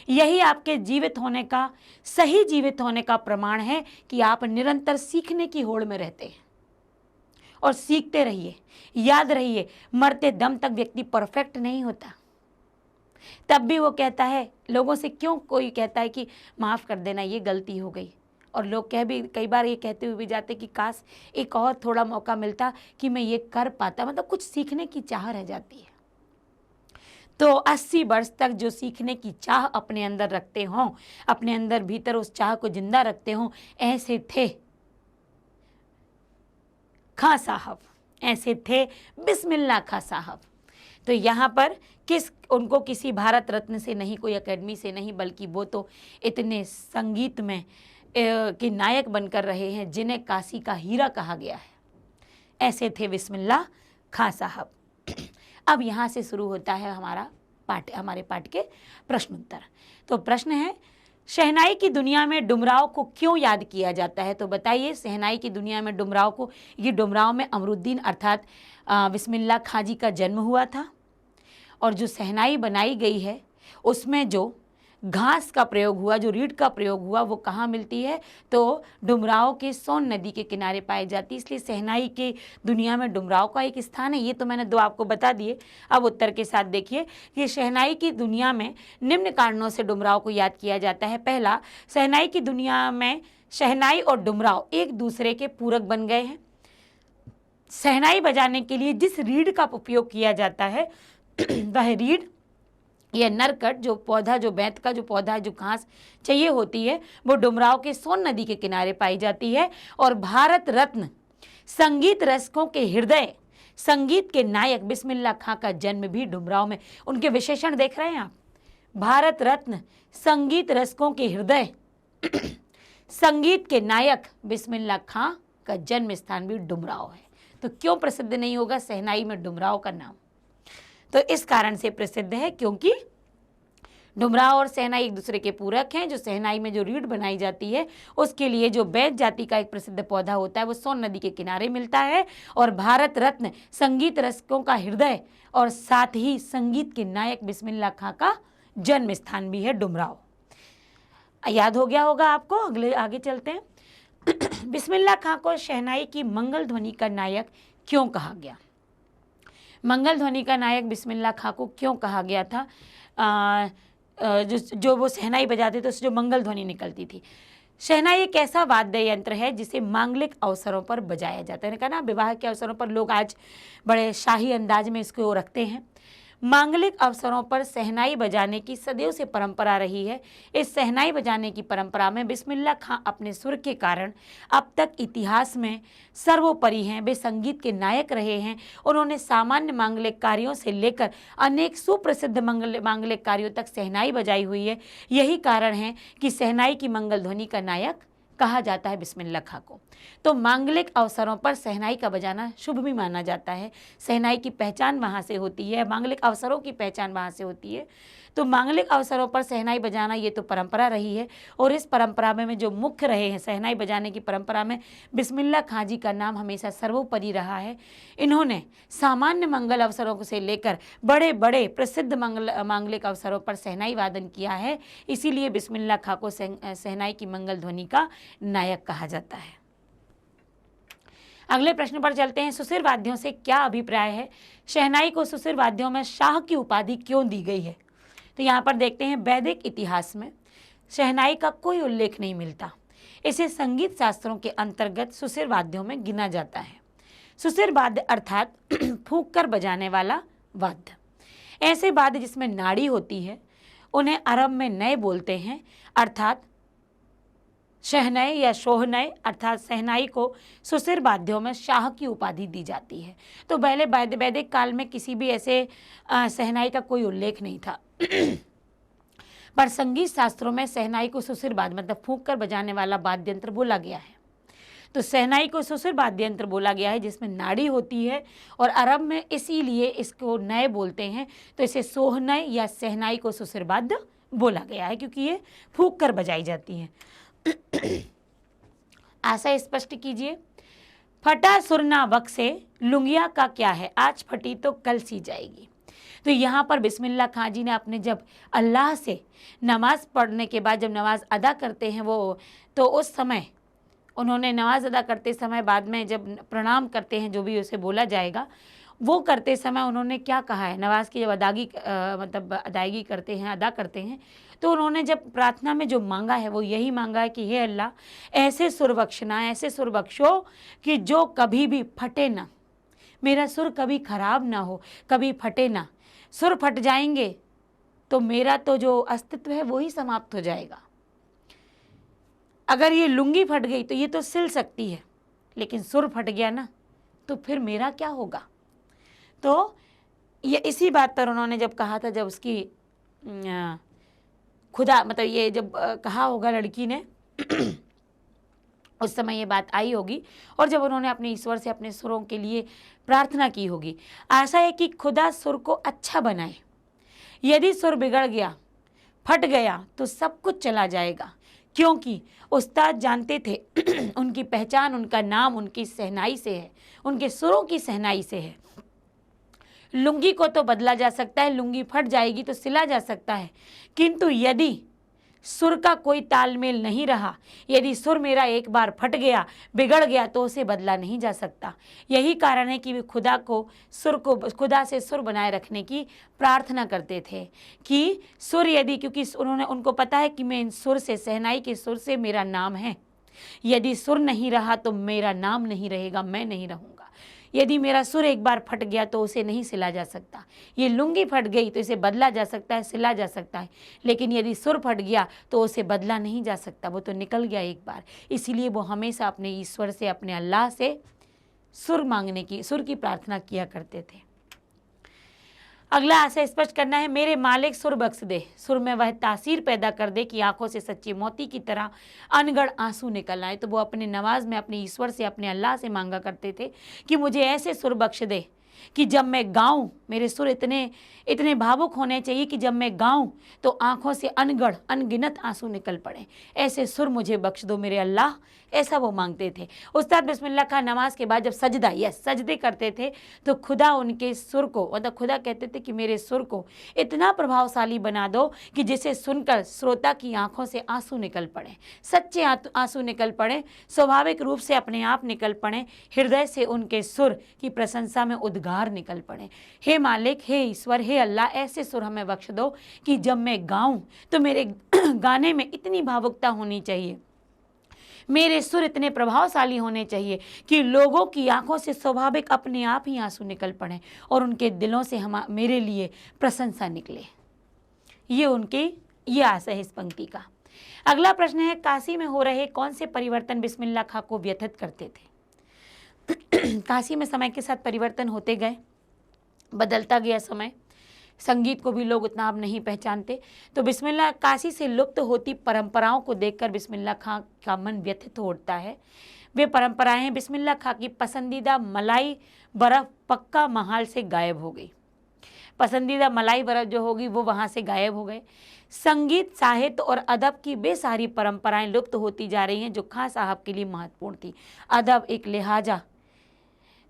यही आपके जीवित होने का, सही जीवित होने का प्रमाण है कि आप निरंतर सीखने की होड़ में रहते हैं। और सीखते रहिए, याद रहिए, मरते दम तक व्यक्ति परफेक्ट नहीं होता। तब भी वो कहता है, लोगों से क्यों कोई कहता है कि माफ़ कर देना, ये गलती हो गई, और लोग कई बार ये कहते हुए भी जाते कि काश एक और थोड़ा मौका मिलता कि मैं ये कर पाता। मतलब कुछ सीखने की चाह रह जाती है। तो 80 वर्ष तक जो सीखने की चाह अपने अंदर रखते हों, अपने अंदर भीतर उस चाह को जिंदा रखते हों, ऐसे थे खां साहब, ऐसे थे बिस्मिल्लाह खां साहब। तो यहाँ पर उनको किसी भारत रत्न से नहीं, कोई अकेडमी से नहीं, बल्कि वो तो इतने संगीत में के नायक बनकर रहे हैं जिन्हें काशी का हीरा कहा गया है। ऐसे थे बिस्मिल्लाह खां साहब। अब यहाँ से शुरू होता है हमारे पाठ के प्रश्न उत्तर। तो प्रश्न है, शहनाई की दुनिया में डुमराव को क्यों याद किया जाता है? तो बताइए, शहनाई की दुनिया में डुमराव को, ये डुमराव में अमरुद्दीन अर्थात बिस्मिल्लाह खां जी का जन्म हुआ था, और जो शहनाई बनाई गई है उसमें जो घास का प्रयोग हुआ, जो रीढ़ का प्रयोग हुआ, वो कहाँ मिलती है? तो डुमराव के सोन नदी के किनारे पाई जाती है। इसलिए शहनाई के दुनिया में डुमराव का एक स्थान है। ये तो मैंने दो आपको बता दिए। अब उत्तर के साथ देखिए कि शहनाई की दुनिया में निम्न कारणों से डुमराव को याद किया जाता है। पहला, शहनाई की दुनिया में शहनाई और डुमराव एक दूसरे के पूरक बन गए हैं। शहनाई बजाने के लिए जिस रीढ़ का उपयोग किया जाता है वह रीढ़ यह नरकट जो पौधा, जो बैंत का जो पौधा, जो घास चाहिए होती है, वो डुमरांव के सोन नदी के किनारे पाई जाती है। और भारत रत्न संगीत रसिकों के हृदय, संगीत के नायक बिस्मिल्लाह खां का जन्म भी डुमरांव में। उनके विशेषण देख रहे हैं आप, भारत रत्न संगीत रसिकों के हृदय, संगीत के नायक बिस्मिल्लाह खां का जन्म स्थान भी डुमरांव है। तो क्यों प्रसिद्ध नहीं होगा शहनाई में डुमरांव का नाम? तो इस कारण से प्रसिद्ध है क्योंकि डुमरांव और शहनाई एक दूसरे के पूरक हैं। जो शहनाई में जो रीढ़ बनाई जाती है उसके लिए जो बैत जाति का एक प्रसिद्ध पौधा होता है वो सोन नदी के किनारे मिलता है। और भारत रत्न संगीत रसिकों का हृदय और साथ ही संगीत के नायक बिस्मिल्लाह खां का जन्म स्थान भी है डुमरांव। याद हो गया होगा आपको। आगे चलते हैं। बिस्मिल्लाह खां को शहनाई की मंगल ध्वनि का नायक क्यों कहा गया? मंगल ध्वनि का नायक बिस्मिल्लाह खां को क्यों कहा गया था? जो वो शहनाई बजाते थे उससे जो मंगल ध्वनि निकलती थी। शहनाई एक ऐसा वाद्य यंत्र है जिसे मांगलिक अवसरों पर बजाया जाता है। कहा ना, विवाह के अवसरों पर लोग आज बड़े शाही अंदाज में इसको रखते हैं। मांगलिक अवसरों पर शहनाई बजाने की सदैव से परंपरा रही है। इस शहनाई बजाने की परंपरा में बिस्मिल्लाह खां अपने सुर के कारण अब तक इतिहास में सर्वोपरि हैं। वे संगीत के नायक रहे हैं। उन्होंने सामान्य मांगलिक कार्यों से लेकर अनेक सुप्रसिद्ध मांगलिक कार्यों तक शहनाई बजाई हुई है। यही कारण है कि शहनाई की मंगल ध्वनि का नायक कहा जाता है बिस्मिल्लाह खां को। तो मांगलिक अवसरों पर शहनाई का बजाना शुभ भी माना जाता है। शहनाई की पहचान वहाँ से होती है, मांगलिक अवसरों की पहचान वहाँ से होती है। तो मांगलिक अवसरों पर शहनाई बजाना ये तो परंपरा रही है। और इस परंपरा में जो मुख्य रहे हैं मांगलिक बजाने की परंपरा में बिस्मिल्लाह खां जी का नाम हमेशा सर्वोपरि रहा है। इन्होंने सामान्य मंगल अवसरों से लेकर बड़े बड़े प्रसिद्ध मांगलिक अवसरों पर शहनाई वादन किया है। इसीलिए बिस्मिल्लाह खां को शहनाई की मंगल ध्वनि का नायक कहा जाता है। अगले प्रश्न पर चलते हैं। सुसिर वाद्यों से क्या अभिप्राय है? शहनाई को सुसिर वाद्यों में शाह की उपाधि क्यों दी गई है? तो यहाँ पर देखते हैं, वैदिक इतिहास में शहनाई का कोई उल्लेख नहीं मिलता। इसे संगीत शास्त्रों के अंतर्गत सुसिर वाद्यों में गिना जाता है। सुसिर वाद्य अर्थात फूंक कर बजाने वाला वाद्य। ऐसे वाद्य जिसमें नाड़ी होती है उन्हें अरब में नए बोलते हैं, अर्थात शहनई या शोहनई। अर्थात शहनाई को सुसिर वाद्यों में शाह की उपाधि दी जाती है। तो पहले वैदिक काल में किसी भी ऐसे शहनाई का कोई उल्लेख नहीं था। पर संगीत शास्त्रों में शहनाई को सुसिर वाद्य मतलब फूंक कर बजाने वाला वाद्य यंत्र बोला गया है। तो शहनाई को सुसिर वाद्य यंत्र बोला गया है जिसमें नाड़ी होती है और अरब में इसीलिए इसको नए बोलते हैं। तो इसे सोहनई या शहनाई को सुसिर वाद्य बोला गया है क्योंकि ये फूंक कर बजाई जाती है। आशा स्पष्ट कीजिए। फटा सुरना बक्से लुंगिया का क्या है, आज फटी तो कल सी जाएगी। तो यहाँ पर बिस्मिल्लाह खां जी ने अपने जब अल्लाह से नमाज पढ़ने के बाद जब नमाज अदा करते हैं वो, तो उस समय उन्होंने नमाज अदा करते समय बाद में जब प्रणाम करते हैं, जो भी उसे बोला जाएगा, वो करते समय उन्होंने क्या कहा है? नमाज की जब अदायगी करते हैं, अदा करते हैं, तो उन्होंने जब प्रार्थना में जो मांगा है वो यही मांगा है कि हे अल्लाह, ऐसे सुर बख्शना, ऐसे सुर बख्शो कि जो कभी भी फटे ना, मेरा सुर कभी खराब ना हो, कभी फटे ना। सुर फट जाएंगे तो मेरा तो जो अस्तित्व है वो ही समाप्त हो जाएगा। अगर ये लुंगी फट गई तो ये तो सिल सकती है, लेकिन सुर फट गया ना तो फिर मेरा क्या होगा? तो ये इसी बात पर उन्होंने जब कहा था, जब उसकी खुदा ये जब कहा होगा लड़की ने उस समय ये बात आई होगी और जब उन्होंने अपने ईश्वर से अपने सुरों के लिए प्रार्थना की होगी। आशा है कि खुदा सुर को अच्छा बनाए। यदि सुर बिगड़ गया, फट गया तो सब कुछ चला जाएगा, क्योंकि उस्ताद जानते थे उनकी पहचान, उनका नाम उनकी शहनाई से है, उनके सुरों की शहनाई से है। लुंगी को तो बदला जा सकता है, लुंगी फट जाएगी तो सिला जा सकता है, किंतु यदि सुर का कोई तालमेल नहीं रहा, यदि सुर मेरा एक बार फट गया, बिगड़ गया, तो उसे बदला नहीं जा सकता। यही कारण है कि वे खुदा से सुर बनाए रखने की प्रार्थना करते थे कि सुर यदि, क्योंकि उनको पता है कि मैं इन सुर से, शहनाई के सुर से मेरा नाम है, यदि सुर नहीं रहा तो मेरा नाम नहीं रहेगा, मैं नहीं रहूँगा। यदि मेरा सुर एक बार फट गया तो उसे नहीं सिला जा सकता। ये लुंगी फट गई तो इसे बदला जा सकता है, सिला जा सकता है, लेकिन यदि सुर फट गया तो उसे बदला नहीं जा सकता, वो तो निकल गया एक बार। इसीलिए वो हमेशा अपने ईश्वर से, अपने अल्लाह से सुर की प्रार्थना किया करते थे। अगला आशय स्पष्ट करना है, मेरे मालिक सुर बख्श दे, सुर में वह तासीर पैदा कर दे कि आंखों से सच्ची मोती की तरह अनगढ़ आंसू निकल आए। तो वो अपने नमाज में अपने ईश्वर से, अपने अल्लाह से मांगा करते थे कि मुझे ऐसे सुर बख्श दे कि जब मैं गाऊं, मेरे सुर इतने भावुक होने चाहिए कि जब मैं गाऊं तो आंखों से अनगढ़ अनगिनत आंसू निकल पड़े। ऐसे सुर मुझे बख्श दो मेरे अल्लाह, ऐसा वो मांगते थे। उस्ताद बिस्मिल्लाह खां नमाज के बाद जब सजदे करते थे तो खुदा उनके सुर को, मतलब खुदा कहते थे कि मेरे सुर को इतना प्रभावशाली बना दो कि जिसे सुनकर श्रोता की आंखों से आंसू निकल पड़े, सच्चे आंसू निकल पड़े, स्वाभाविक रूप से अपने आप निकल पड़े, हृदय से उनके सुर की प्रशंसा में उद्गार निकल पड़े। हे मालिक, हे ईश्वर, हे अल्लाह, ऐसे सुर हमें बख्श दो कि जब मैं गाऊं तो मेरे गाने में इतनी भावुकता होनी चाहिए, मेरे सुर इतने प्रभावशाली होने चाहिए कि लोगों की आंखों से स्वाभाविक अपने आप ही आंसू निकल पड़े और उनके दिलों से मेरे लिए प्रशंसा निकले। ये आशय है इस पंक्ति का। अगला प्रश्न है, काशी में हो रहे कौन से परिवर्तन बिस्मिल्लाह खां को व्यथित करते थे? काशी में समय के साथ परिवर्तन होते गए, बदलता गया समय, संगीत को भी लोग उतना अब नहीं पहचानते। तो बिस्मिल्लाह काशी से लुप्त होती परंपराओं को देखकर बिस्मिल्लाह खां का मन व्यथित हो उठता है। वे परंपराएं हैं, बिस्मिल्लाह खां की पसंदीदा मलाई बर्फ़ पक्का महाल से गायब हो गई। पसंदीदा मलाई बर्फ़ जो होगी वो वहाँ से गायब हो गए। संगीत, साहित्य और अदब की बेसारी परंपराएं लुप्त होती जा रही हैं जो खां साहब के लिए महत्वपूर्ण थी। अदब एक लिहाजा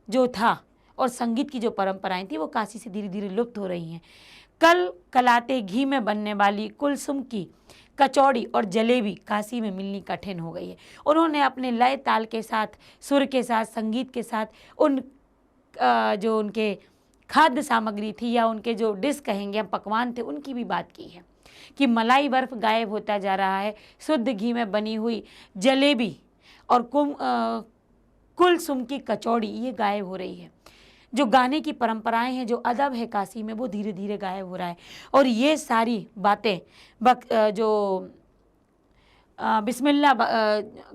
जो था और संगीत की जो परंपराएं थी वो काशी से धीरे धीरे लुप्त हो रही हैं। कल कलाते घी में बनने वाली कुलसुम की कचौड़ी और जलेबी काशी में मिलनी कठिन हो गई है। उन्होंने अपने लय ताल के साथ, सुर के साथ, संगीत के साथ जो उनके खाद्य सामग्री थी या उनके जो डिश कहेंगे हम, पकवान थे, उनकी भी बात की है कि मलाई बर्फ गायब होता जा रहा है, शुद्ध घी में बनी हुई जलेबी और कुलसुम की कचौड़ी ये गायब हो रही है। जो गाने की परंपराएं हैं, जो अदब है काशी में, वो धीरे धीरे गायब हो रहा है। और ये सारी बातें जो बिस्मिल्लाह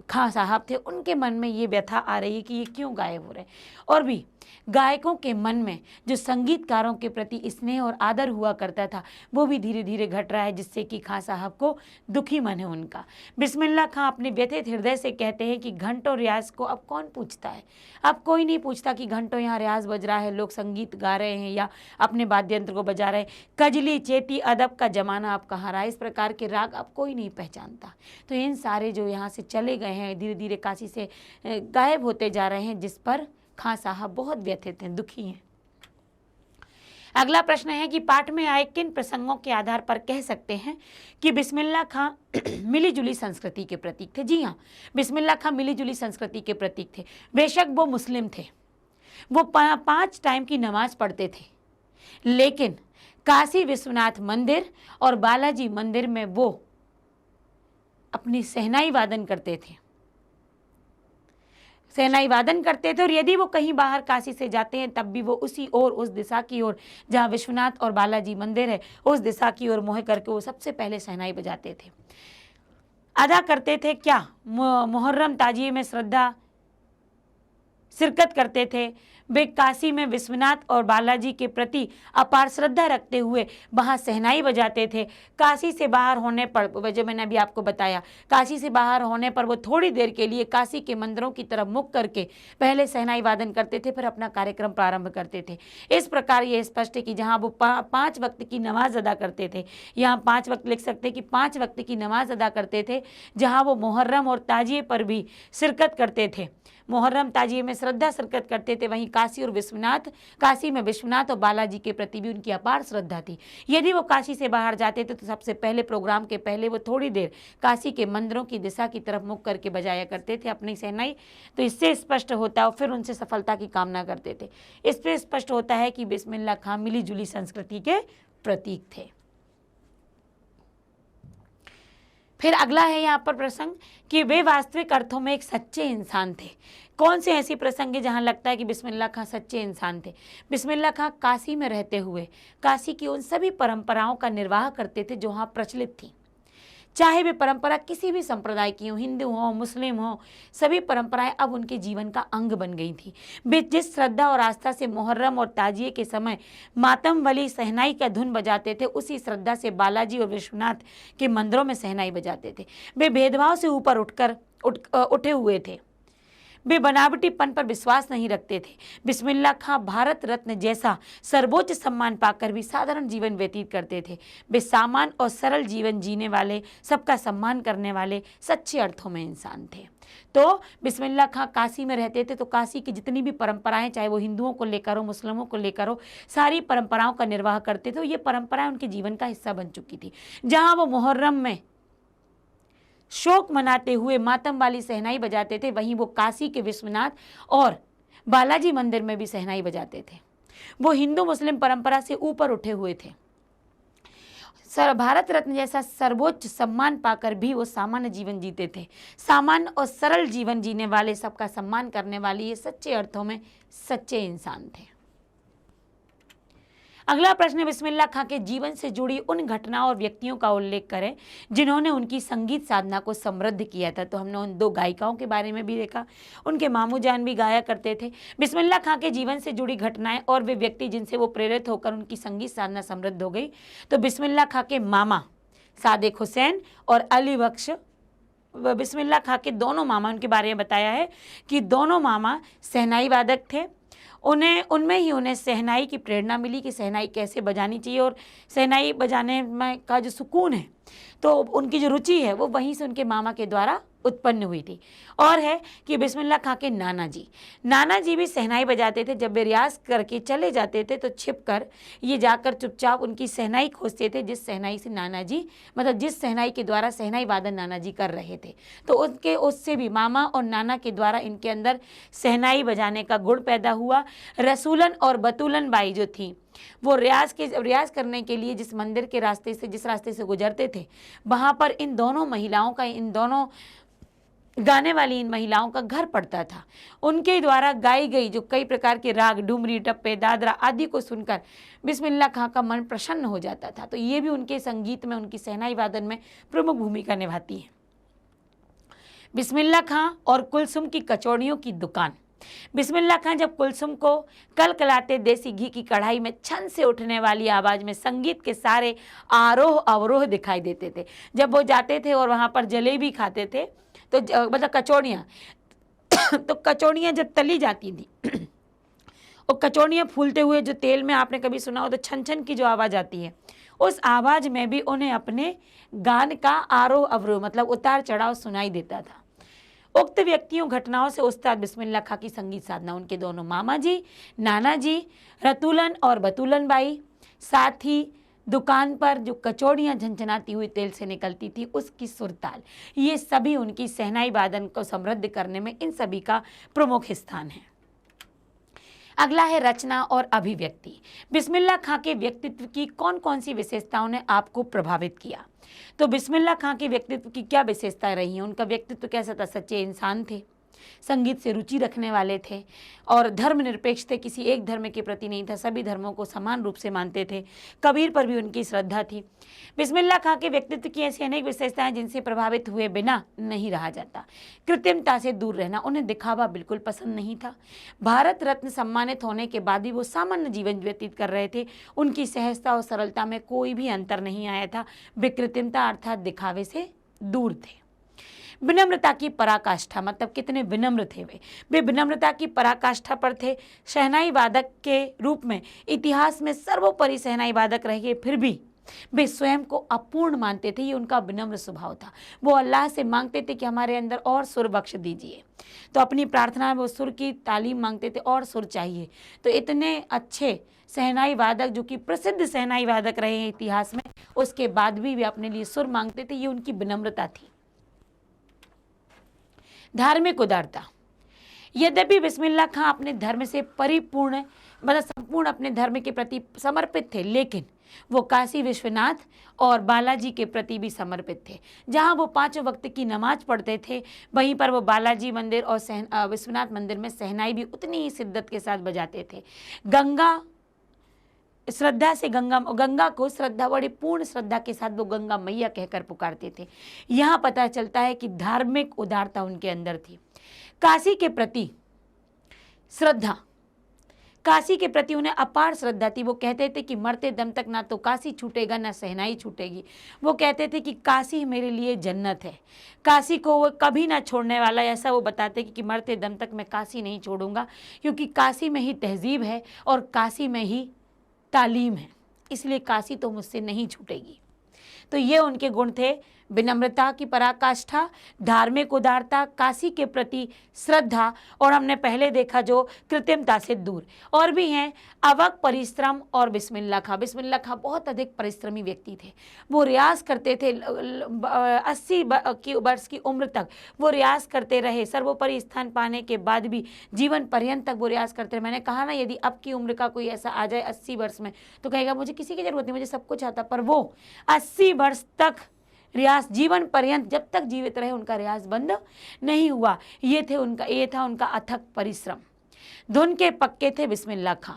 खां साहब थे उनके मन में ये व्यथा आ रही है कि ये क्यों गायब हो रहे हैं। और भी गायकों के मन में जो संगीतकारों के प्रति स्नेह और आदर हुआ करता था वो भी धीरे धीरे घट रहा है, जिससे कि खां साहब को दुखी मन है उनका। बिस्मिल्लाह खां अपने व्यथित हृदय से कहते हैं कि घंटों रियाज को अब कौन पूछता है, अब कोई नहीं पूछता कि घंटों यहाँ रियाज बज रहा है, लोग संगीत गा रहे हैं या अपने वाद्य यंत्र को बजा रहे हैं। कजली, चेती, अदब का जमाना अब कहाँ रहा, इस प्रकार के राग अब कोई नहीं पहचानता। तो इन सारे जो यहाँ से चले गए हैं, धीरे धीरे काशी से गायब होते जा रहे हैं, जिस पर खां साहब बहुत व्यथित हैं, दुखी हैं। अगला प्रश्न है कि पाठ में आए किन प्रसंगों के आधार पर कह सकते हैं कि बिस्मिल्लाह खां मिलीजुली संस्कृति के प्रतीक थे? जी हाँ, बिस्मिल्लाह खां मिलीजुली संस्कृति के प्रतीक थे। बेशक वो मुस्लिम थे, वो 5 टाइम की नमाज पढ़ते थे, लेकिन काशी विश्वनाथ मंदिर और बालाजी मंदिर में वो अपनी शहनाई वादन करते थे, शहनाई वादन करते थे। और यदि वो कहीं बाहर काशी से जाते हैं तब भी वो उसी ओर, उस दिशा की ओर जहाँ विश्वनाथ और बालाजी मंदिर है, उस दिशा की ओर मुँह करके वो सबसे पहले शहनाई बजाते थे। अदा करते थे क्या? मुहर्रम ताजिए में शिरकत करते थे। वे काशी में विश्वनाथ और बालाजी के प्रति अपार श्रद्धा रखते हुए वहाँ शहनाई बजाते थे। काशी से बाहर होने पर, जो मैंने अभी आपको बताया, काशी से बाहर होने पर वो थोड़ी देर के लिए काशी के मंदिरों की तरफ मुख करके पहले शहनाई वादन करते थे, फिर अपना कार्यक्रम प्रारंभ करते थे। इस प्रकार ये स्पष्ट है कि जहाँ वो 5 वक्त की नमाज अदा करते थे, यहाँ 5 वक्त लिख सकते हैं कि 5 वक्त की नमाज अदा करते थे, जहाँ वो मुहर्रम और ताजिए पर भी शिरकत करते थे, मुहर्रम ताजिए में श्रद्धा शिरकत करते थे, वहीं काशी में विश्वनाथ और बालाजी के प्रति भी उनकी अपार श्रद्धा थी। यदि वो काशी से बाहर जाते थे तो सबसे पहले प्रोग्राम के पहले वो थोड़ी देर काशी के मंदिरों की दिशा की तरफ मुख करके बजाया करते थे अपनी शहनाई। तो इससे स्पष्ट होता है, और फिर उनसे सफलता की कामना करते थे। इससे स्पष्ट होता है कि बिस्मिल्लाह खां मिली जुली संस्कृति के प्रतीक थे। फिर अगला है यहाँ पर प्रसंग कि वे वास्तविक अर्थों में एक सच्चे इंसान थे। कौन से ऐसी प्रसंग है जहाँ लगता है कि बिस्मिल्लाह खां सच्चे इंसान थे? बिस्मिल्लाह खां काशी में रहते हुए काशी की उन सभी परंपराओं का निर्वाह करते थे जो वहाँ प्रचलित थी, चाहे वे परंपरा किसी भी संप्रदाय की हो, हिंदू हो, मुस्लिम हो, सभी परंपराएं अब उनके जीवन का अंग बन गई थी। वे जिस श्रद्धा और आस्था से मुहर्रम और ताजिए के समय मातम वाली शहनाई का धुन बजाते थे, उसी श्रद्धा से बालाजी और विश्वनाथ के मंदिरों में शहनाई बजाते थे। वे भेदभाव से ऊपर उठे हुए थे। वे बनावटीपन पर विश्वास नहीं रखते थे। बिस्मिल्लाह खां भारत रत्न जैसा सर्वोच्च सम्मान पाकर भी साधारण जीवन व्यतीत करते थे। वे सामान्य और सरल जीवन जीने वाले, सबका सम्मान करने वाले सच्चे अर्थों में इंसान थे। तो बिस्मिल्लाह खां काशी में रहते थे, तो काशी की जितनी भी परंपराएं, चाहे वो हिंदुओं को लेकर हो, मुस्लिमों को लेकर हो, सारी परंपराओं का निर्वाह करते थे। ये परंपराएं उनके जीवन का हिस्सा बन चुकी थी। जहाँ वो मुहर्रम में शोक मनाते हुए मातम वाली शहनाई बजाते थे, वहीं वो काशी के विश्वनाथ और बालाजी मंदिर में भी शहनाई बजाते थे। वो हिंदू मुस्लिम परंपरा से ऊपर उठे हुए थे। भारत रत्न जैसा सर्वोच्च सम्मान पाकर भी वो सामान्य जीवन जीते थे। सामान्य और सरल जीवन जीने वाले, सबका सम्मान करने वाले, ये सच्चे अर्थों में सच्चे इंसान थे। अगला प्रश्न, बिस्मिल्लाह खां के जीवन से जुड़ी उन घटनाओं और व्यक्तियों का उल्लेख करें जिन्होंने उनकी संगीत साधना को समृद्ध किया था। तो हमने उन 2 गायिकाओं के बारे में भी देखा, उनके मामू जान भी गाया करते थे। बिस्मिल्लाह खां के जीवन से जुड़ी घटनाएं और वे व्यक्ति जिनसे वो प्रेरित होकर उनकी संगीत साधना समृद्ध हो गई। तो बिस्मिल्लाह खां के मामा सादिक हुसैन और अली बख्श, बिस्मिल्लाह खां के दोनों मामा, उनके बारे में बताया है कि दोनों मामा शहनाई वादक थे। उनमें ही उन्हें शहनाई की प्रेरणा मिली कि शहनाई कैसे बजानी चाहिए, और शहनाई बजाने में का जो सुकून है, तो उनकी जो रुचि है, वो वहीं से उनके मामा के द्वारा उत्पन्न हुई थी। और है कि बिस्मिल्लाह खां के नाना जी भी शहनाई बजाते थे। जब वे रियाज करके चले जाते थे तो छिपकर ये जाकर चुपचाप उनकी शहनाई खोजते थे, जिस शहनाई से नाना जी, मतलब जिस शहनाई के द्वारा शहनाई वादन नाना जी कर रहे थे। तो उससे भी मामा और नाना के द्वारा इनके अंदर शहनाई बजाने का गुण पैदा हुआ। रसूलन और बतूलन बाई जो थी, वो रियाज करने के लिए जिस मंदिर के रास्ते से, जिस रास्ते से गुजरते थे, वहाँ पर इन दोनों महिलाओं का, इन दोनों गाने वाली इन महिलाओं का घर पड़ता था। उनके द्वारा गाई गई जो कई प्रकार के राग, डुमरी, टप्पे, दादरा आदि को सुनकर बिस्मिल्लाह खां का मन प्रसन्न हो जाता था। तो ये भी उनके संगीत में, उनकी शहनाई वादन में प्रमुख भूमिका निभाती है। बिस्मिल्लाह खां और कुलसुम की कचौड़ियों की दुकान। बिस्मिल्लाह खां जब कुलसुम को कलकलाते देसी घी की कढ़ाई में छन से उठने वाली आवाज़ में संगीत के सारे आरोह अवरोह दिखाई देते थे। जब वो जाते थे और वहाँ पर जलेबी खाते थे, तो मतलब कचौड़ियाँ तो कचौड़ियाँ जब तली जाती थी और कचौड़ियाँ फूलते हुए जो तेल में, आपने कभी सुना हो तो छन छन की जो आवाज़ आती है, उस आवाज़ में भी उन्हें अपने गान का आरोह अवरोह, मतलब उतार चढ़ाव सुनाई देता था। उक्त व्यक्तियों घटनाओं से उस्ताद बिस्मिल्लाह खां की संगीत साधना, उनके दोनों मामा जी, नाना जी, रतुलन और बतूलन बाई, साथ ही दुकान पर जो कचौड़ियाँ झनझनाती हुई तेल से निकलती थी, उसकी सुरताल, ये सभी उनकी शहनाई वादन को समृद्ध करने में इन सभी का प्रमुख स्थान है। अगला है रचना और अभिव्यक्ति। बिस्मिल्लाह खां के व्यक्तित्व की कौन कौन सी विशेषताओं ने आपको प्रभावित किया? तो बिस्मिल्लाह खां के व्यक्तित्व की क्या विशेषताएं रही हैं? उनका व्यक्तित्व कैसा था? सच्चे इंसान थे, संगीत से रुचि रखने वाले थे और धर्मनिरपेक्ष थे, किसी एक धर्म के प्रति नहीं था, सभी धर्मों को समान रूप से मानते थे। कबीर पर भी उनकी श्रद्धा थी। बिस्मिल्लाह खां के व्यक्तित्व की ऐसी अनेक विशेषताएं जिनसे प्रभावित हुए बिना नहीं रहा जाता। कृत्रिमता से दूर रहना, उन्हें दिखावा बिल्कुल पसंद नहीं था। भारत रत्न सम्मानित होने के बाद भी वो सामान्य जीवन व्यतीत कर रहे थे। उनकी सहजता और सरलता में कोई भी अंतर नहीं आया था। वे कृत्रिमता अर्थात दिखावे से दूर थे। विनम्रता की पराकाष्ठा, मतलब कितने विनम्र थे वे विनम्रता की पराकाष्ठा पर थे। शहनाई वादक के रूप में इतिहास में सर्वोपरि शहनाई वादक रहे, फिर भी वे स्वयं को अपूर्ण मानते थे। ये उनका विनम्र स्वभाव था। वो अल्लाह से मांगते थे कि हमारे अंदर और सुर बख्श दीजिए, तो अपनी प्रार्थना में वो सुर की तालीम मांगते थे, और सुर चाहिए। तो इतने अच्छे शहनाई वादक, जो कि प्रसिद्ध शहनाई वादक रहे हैं इतिहास में, उसके बाद भी वे अपने लिए सुर मांगते थे। ये उनकी विनम्रता थी। धार्मिक उदारता। यद्यपि बिस्मिल्लाह खां अपने धर्म से परिपूर्ण, मतलब संपूर्ण अपने धर्म के प्रति समर्पित थे, लेकिन वो काशी विश्वनाथ और बालाजी के प्रति भी समर्पित थे। जहाँ वो 5 वक्त की नमाज पढ़ते थे, वहीं पर वो बालाजी मंदिर और विश्वनाथ मंदिर में शहनाई भी उतनी ही शिद्दत के साथ बजाते थे। गंगा श्रद्धा से गंगा को श्रद्धा, बड़ी पूर्ण श्रद्धा के साथ वो गंगा मैया कहकर पुकारते थे। यहाँ पता चलता है कि धार्मिक उदारता उनके अंदर थी। काशी के प्रति श्रद्धा, काशी के प्रति उन्हें अपार श्रद्धा थी। वो कहते थे कि मरते दम तक ना तो काशी छूटेगा ना शहनाई छूटेगी। वो कहते थे कि काशी मेरे लिए जन्नत है, काशी को वो कभी ना छोड़ने वाला। ऐसा वो बताते कि मरते दम तक मैं काशी नहीं छोड़ूंगा, क्योंकि काशी में ही तहजीब है और काशी में ही तालीम है, इसलिए काशी तो मुझसे नहीं छूटेगी। तो ये उनके गुण थे, विनम्रता की पराकाष्ठा, धार्मिक उदारता, काशी के प्रति श्रद्धा, और हमने पहले देखा जो कृत्रिमता से दूर। और भी हैं अवक परिश्रम और बिस्मिल्लाह खां। बिस्मिल्लाह खां बहुत अधिक परिश्रमी व्यक्ति थे। वो रियाज करते थे 80 वर्ष की उम्र तक वो रियाज करते रहे। सर्वोपरि स्थान पाने के बाद भी जीवन पर्यंत तक वो रियाज करते रहे। मैंने कहा ना, यदि अब की उम्र का कोई ऐसा आ जाए 80 वर्ष में तो कहेगा मुझे किसी की जरूरत नहीं, मुझे सब कुछ आता। पर वो 80 वर्ष तक रियाज, जीवन पर्यंत जब तक जीवित रहे उनका रियाज बंद नहीं हुआ। ये था उनका अथक परिश्रम। धुन के पक्के थे बिस्मिल्लाह खां।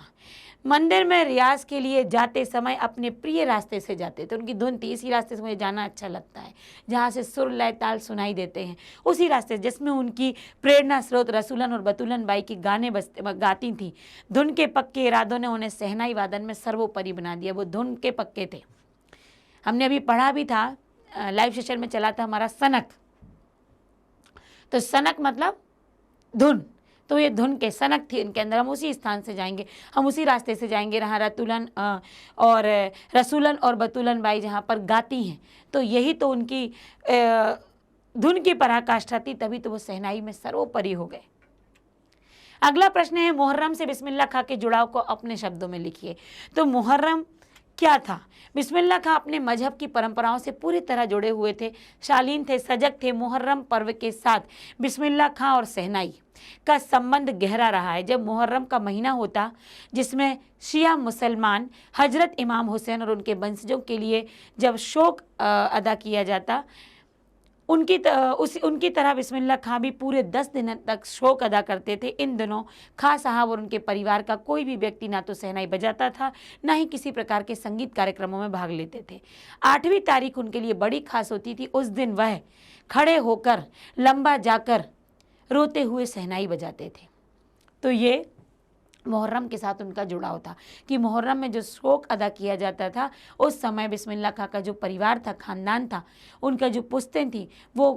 मंदिर में रियाज के लिए जाते समय अपने प्रिय रास्ते से जाते थे। उनकी धुन थी, इसी रास्ते से मुझे जाना अच्छा लगता है, जहाँ से सुर लय ताल सुनाई देते हैं, उसी रास्ते जिसमें उनकी प्रेरणा स्रोत रसूलन और बतूलन बाई की गाने गाती थी। धुन के पक्के इरादों ने उन्हें शहनाई वादन में सर्वोपरि बना दिया। वो धुन के पक्के थे। हमने अभी पढ़ा भी था, लाइव सेशन में चला था हमारा सनक। तो सनक मतलब धुन, तो ये धुन के सनक थी इनके अंदर। हम उसी स्थान से जाएंगे, हम उसी रास्ते से जाएंगे जहाँ रसूलन और बतूलन बाई जहाँ पर गाती हैं। तो यही तो उनकी धुन की पराकाष्ठा थी, तभी तो वो शहनाई में सर्वोपरि हो गए। अगला प्रश्न है, मुहर्रम से बिस्मिल्लाह खां के जुड़ाव को अपने शब्दों में लिखिए। तो मुहर्रम क्या था? बिस्मिल्लाह खां अपने मजहब की परंपराओं से पूरी तरह जुड़े हुए थे, शालीन थे, सजग थे। मुहर्रम पर्व के साथ बिस्मिल्लाह खां और शहनाई का संबंध गहरा रहा है। जब मुहर्रम का महीना होता, जिसमें शिया मुसलमान हजरत इमाम हुसैन और उनके वंशजों के लिए जब शोक अदा किया जाता, उनकी तरह बिस्मिल्लाह खां भी पूरे 10 दिन तक शोक अदा करते थे। इन दिनों खां साहब और उनके परिवार का कोई भी व्यक्ति ना तो शहनाई बजाता था, ना ही किसी प्रकार के संगीत कार्यक्रमों में भाग लेते थे। 8वीं तारीख उनके लिए बड़ी खास होती थी। उस दिन वह खड़े होकर लंबा जाकर रोते हुए शहनाई बजाते थे। तो ये मुहर्रम के साथ उनका जुड़ाव था कि मुहर्रम में जो शोक अदा किया जाता था, उस समय बिस्मिल्लाह खां का जो परिवार था, खानदान था, उनका जो पुश्तें थी, वो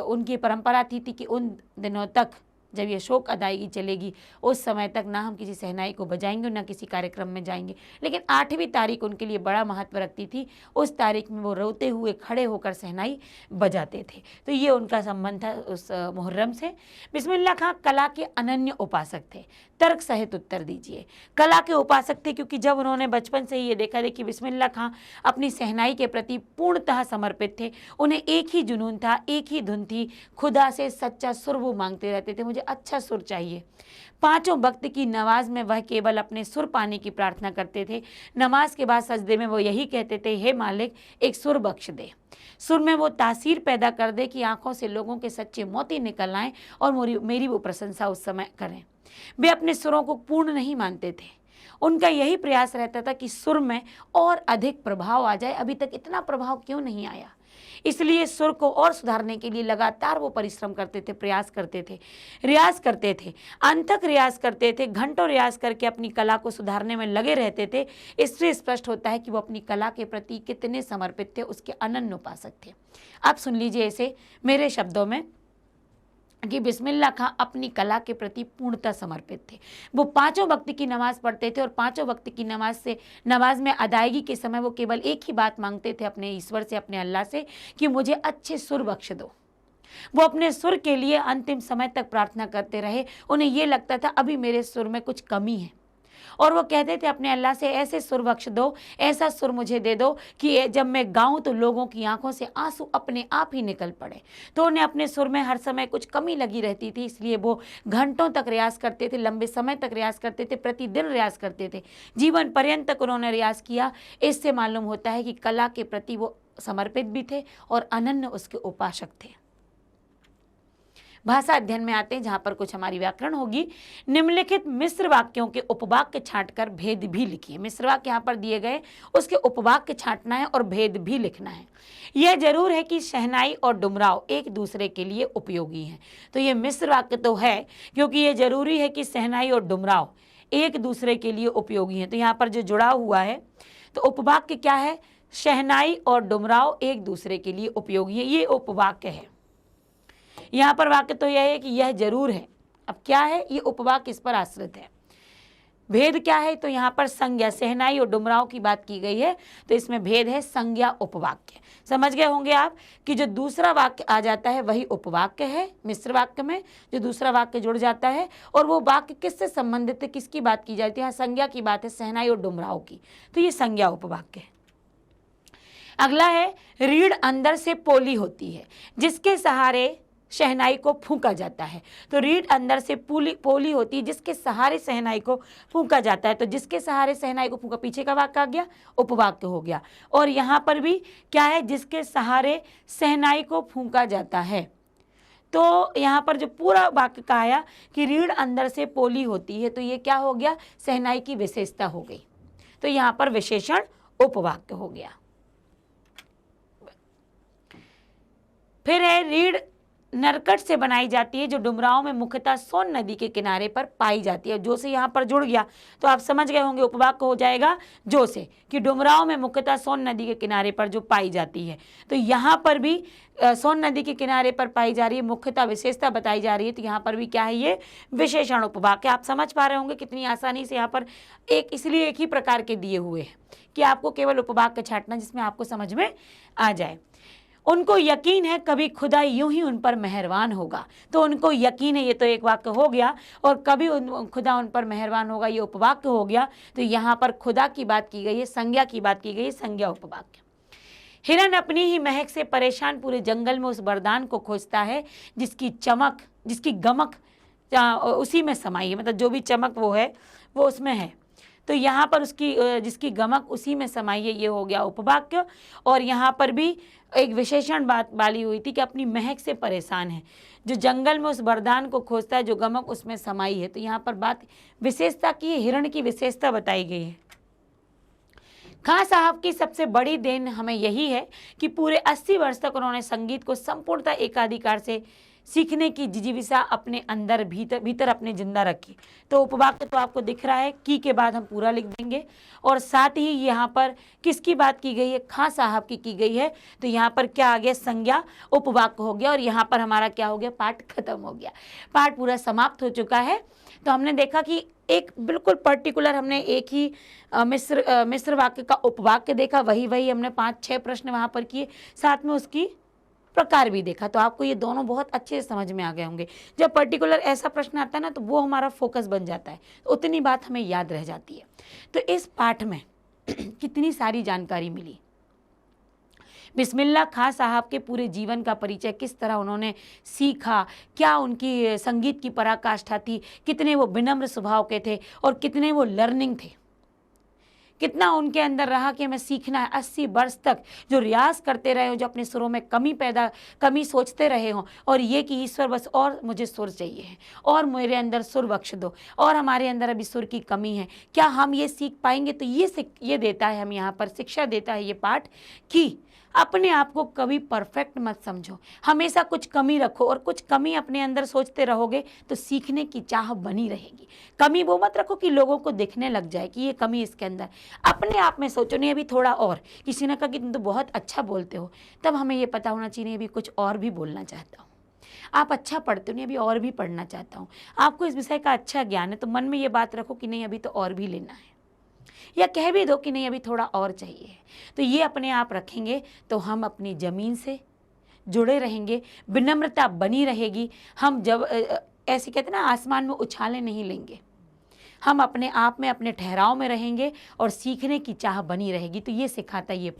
उनकी परंपरा थी कि उन दिनों तक जब ये शोक अदायगी चलेगी, उस समय तक ना हम किसी शहनाई को बजाएंगे, ना किसी कार्यक्रम में जाएंगे। लेकिन 8वीं तारीख उनके लिए बड़ा महत्व रखती थी। उस तारीख में वो रोते हुए खड़े होकर शहनाई बजाते थे। तो ये उनका संबंध था उस मुहर्रम से। बिस्मिल्लाह खां कला के अनन्य उपासक थे। तर्क सहित उत्तर दीजिए। कला के उपासक थे क्योंकि जब उन्होंने बचपन से ही ये देखा कि बिस्मिल्लाह खां अपनी शहनाई के प्रति पूर्णतः समर्पित थे। उन्हें एक ही जुनून था, एक ही धुन थी, खुदा से सच्चा सुर वो मांगते रहते थे, मुझे अच्छा सुर चाहिए। 5 वक्त की नमाज में वह केवल अपने सुर पाने की प्रार्थना करते थे। नमाज के बाद सजदे में वो यही कहते थे, हे मालिक एक सुर बख्श दे, सुर में वो तासीर पैदा कर दे कि आंखों से लोगों के सच्चे मोती निकल आएं और मेरी वो प्रशंसा उस समय करें। वे अपने सुरों को पूर्ण नहीं मानते थे। उनका यही प्रयास रहता था कि सुर में और अधिक प्रभाव आ जाए। अभी तक इतना प्रभाव क्यों नहीं आया? इसलिए सुर को और सुधारने के लिए लगातार वो परिश्रम करते थे, प्रयास करते थे, रियाज करते थे, अनथक रियाज करते थे, घंटों रियाज करके अपनी कला को सुधारने में लगे रहते थे। इससे स्पष्ट होता है कि वो अपनी कला के प्रति कितने समर्पित थे, उसके अनन्य उपासक थे। आप सुन लीजिए इसे मेरे शब्दों में कि बिस्मिल्लाह खां अपनी कला के प्रति पूर्णतः समर्पित थे। वो 5 वक्त की नमाज पढ़ते थे और 5 वक्त की नमाज में अदायगी के समय वो केवल एक ही बात मांगते थे अपने ईश्वर से, अपने अल्लाह से, कि मुझे अच्छे सुर बख्श दो। वो अपने सुर के लिए अंतिम समय तक प्रार्थना करते रहे। उन्हें ये लगता था अभी मेरे सुर में कुछ कमी है और वो कहते थे अपने अल्लाह से ऐसे सुर बख्श दो, ऐसा सुर मुझे दे दो कि जब मैं गाऊं तो लोगों की आंखों से आंसू अपने आप ही निकल पड़े। तो उन्हें अपने सुर में हर समय कुछ कमी लगी रहती थी, इसलिए वो घंटों तक रियाज करते थे, लंबे समय तक रियाज करते थे, प्रतिदिन रियाज करते थे, जीवन पर्यंत तक उन्होंने रियाज किया। इससे मालूम होता है कि कला के प्रति वो समर्पित भी थे और अनन्य उसके उपासक थे। भाषा अध्ययन में आते हैं, जहां पर कुछ हमारी व्याकरण होगी। निम्नलिखित मिश्र वाक्यों के उपवाक्य छांटकर भेद भी लिखिए। मिश्र वाक्य यहाँ पर दिए गए, उसके उपवाक्य छांटना है और भेद भी लिखना है। यह जरूर है कि शहनाई और डुमराव एक दूसरे के लिए उपयोगी हैं। तो ये मिश्र वाक्य तो है, क्योंकि ये जरूरी है कि शहनाई और डुमराव एक दूसरे के लिए उपयोगी हैं। तो यहाँ पर जो जुड़ा हुआ है, तो उपवाक्य क्या है? शहनाई और डुमराव एक दूसरे के लिए उपयोगी है, ये उपवाक्य है। यहाँ पर वाक्य तो यह है कि यह जरूर है। अब क्या है? ये उपवाक्य इस पर आश्रित है। भेद क्या है? तो यहाँ पर संज्ञा, शहनाई और डुमराव की बात की गई है, तो इसमें भेद है संज्ञा उपवाक्य। समझ गए होंगे आप कि जो दूसरा वाक्य आ जाता है वही उपवाक्य है। मिश्र वाक्य में जो दूसरा वाक्य जुड़ जाता है, और वो वाक्य किससे संबंधित है, किसकी बात की जाती है? संज्ञा की बात है, शहनाई और डुमराव की, तो ये संज्ञा उपवाक्य है। अगला है, रीढ़ अंदर से पोली होती है जिसके सहारे शहनाई को फूंका जाता है। तो रीढ़ अंदर से पोली होती है जिसके सहारे शहनाई को फूंका जाता है। तो जिसके सहारे शहनाई को फूंका, पीछे का वाक्य आ गया, उपवाक्य हो गया। और यहाँ पर भी क्या है? जिसके सहारे शहनाई को फूंका जाता है। तो यहाँ पर जो पूरा वाक्य का आया कि रीढ़ अंदर से पोली होती है, तो ये क्या हो गया? शहनाई की विशेषता हो गई। तो यहाँ पर विशेषण उपवाक्य हो गया। फिर है, रीढ़ नरकट से बनाई जाती है जो डुमराव में मुख्यतः सोन नदी के किनारे पर पाई जाती है। जो से यहाँ पर जुड़ गया तो आप समझ गए होंगे, उपवाक्य हो जाएगा जो से, कि डुमराव में मुख्यतः सोन नदी के किनारे पर जो पाई जाती है। तो यहाँ पर भी सोन नदी के किनारे पर पाई जा रही है, मुख्यतः विशेषता बताई जा रही है। तो यहाँ पर भी क्या है? ये विशेषण उपवाक्य। आप समझ पा रहे होंगे कितनी आसानी से यहाँ पर इसलिए एक ही प्रकार के दिए हुए हैं कि आपको केवल उपवाक्य छांटना जिसमें आपको समझ में आ जाए। उनको यकीन है कभी खुदा यूं ही उन पर मेहरबान होगा। तो उनको यकीन है, ये तो एक वाक्य हो गया, और कभी खुदा उन पर मेहरबान होगा, ये उपवाक्य हो गया। तो यहाँ पर खुदा की बात की गई है, संज्ञा की बात की गई है, संज्ञा उपवाक्य। हिरन अपनी ही महक से परेशान पूरे जंगल में उस वरदान को खोजता है जिसकी चमक, जिसकी गमक उसी में समाई है। मतलब जो भी चमक वो है वो उसमें है। तो यहाँ पर उसकी जिसकी गमक उसी में समाई है, ये हो गया उपवाक्य। और यहाँ पर भी एक विशेषण बात वाली हुई थी कि अपनी महक से परेशान है, जो जंगल में उस वरदान को खोजता है, जो गमक उसमें समाई है। तो यहाँ पर बात विशेषता की है, हिरण की विशेषता बताई गई है। खां साहब की सबसे बड़ी देन हमें यही है कि पूरे 80 वर्ष तक उन्होंने संगीत को संपूर्णतः एकाधिकार से सीखने की जिजीविषा अपने अंदर भीतर अपने जिंदा रखी। तो उपवाक्य तो आपको दिख रहा है, की के बाद हम पूरा लिख देंगे। और साथ ही यहाँ पर किसकी बात की गई है? खां साहब की गई है। तो यहाँ पर क्या आ गया? संज्ञा उपवाक्य हो गया। और यहाँ पर हमारा क्या हो गया? पाठ खत्म हो गया, पाठ पूरा समाप्त हो चुका है। तो हमने देखा कि एक बिल्कुल पर्टिकुलर हमने एक ही मिश्र वाक्य का उपवाक्य देखा, वही हमने 5-6 प्रश्न वहाँ पर किए, साथ में उसकी प्रकार भी देखा। तो आपको ये दोनों बहुत अच्छे से समझ में आ गए होंगे। जब पर्टिकुलर ऐसा प्रश्न आता है ना, तो वो हमारा फोकस बन जाता है, तो उतनी बात हमें याद रह जाती है। तो इस पाठ में कितनी सारी जानकारी मिली। बिस्मिल्लाह खां साहब के पूरे जीवन का परिचय, किस तरह उन्होंने सीखा, क्या उनकी संगीत की पराकाष्ठा थी, कितने वो विनम्र स्वभाव के थे और कितने वो लर्निंग थे, कितना उनके अंदर रहा कि हमें सीखना है। 80 वर्ष तक जो रियाज करते रहे हो, जो अपने सुरों में कमी सोचते रहे हो, और ये कि ईश्वर बस और मुझे सुर चाहिए है, और मेरे अंदर सुर बख्श दो, और हमारे अंदर अभी सुर की कमी है, क्या हम ये सीख पाएंगे? तो ये देता है, हम यहाँ पर शिक्षा देता है ये पाठ कि अपने आप को कभी परफेक्ट मत समझो, हमेशा कुछ कमी रखो, और कुछ कमी अपने अंदर सोचते रहोगे तो सीखने की चाह बनी रहेगी। कमी वो मत रखो कि लोगों को दिखने लग जाए कि ये कमी इसके अंदर, अपने आप में सोचो नहीं अभी थोड़ा और। किसी ने कहा कि तुम तो बहुत अच्छा बोलते हो, तब हमें ये पता होना चाहिए अभी कुछ और भी बोलना चाहता हूँ। आप अच्छा पढ़ते हो, नहीं अभी और भी पढ़ना चाहता हूँ। आपको इस विषय का अच्छा ज्ञान है, तो मन में ये बात रखो कि नहीं अभी तो और भी लेना है, या कह भी दो कि नहीं अभी थोड़ा और चाहिए। तो ये अपने आप रखेंगे तो हम अपनी ज़मीन से जुड़े रहेंगे, विनम्रता बनी रहेगी। हम जब ऐसे कहते हैं ना, आसमान में उछाले नहीं लेंगे, हम अपने आप में, अपने ठहराव में रहेंगे और सीखने की चाह बनी रहेगी। तो ये सिखाता ये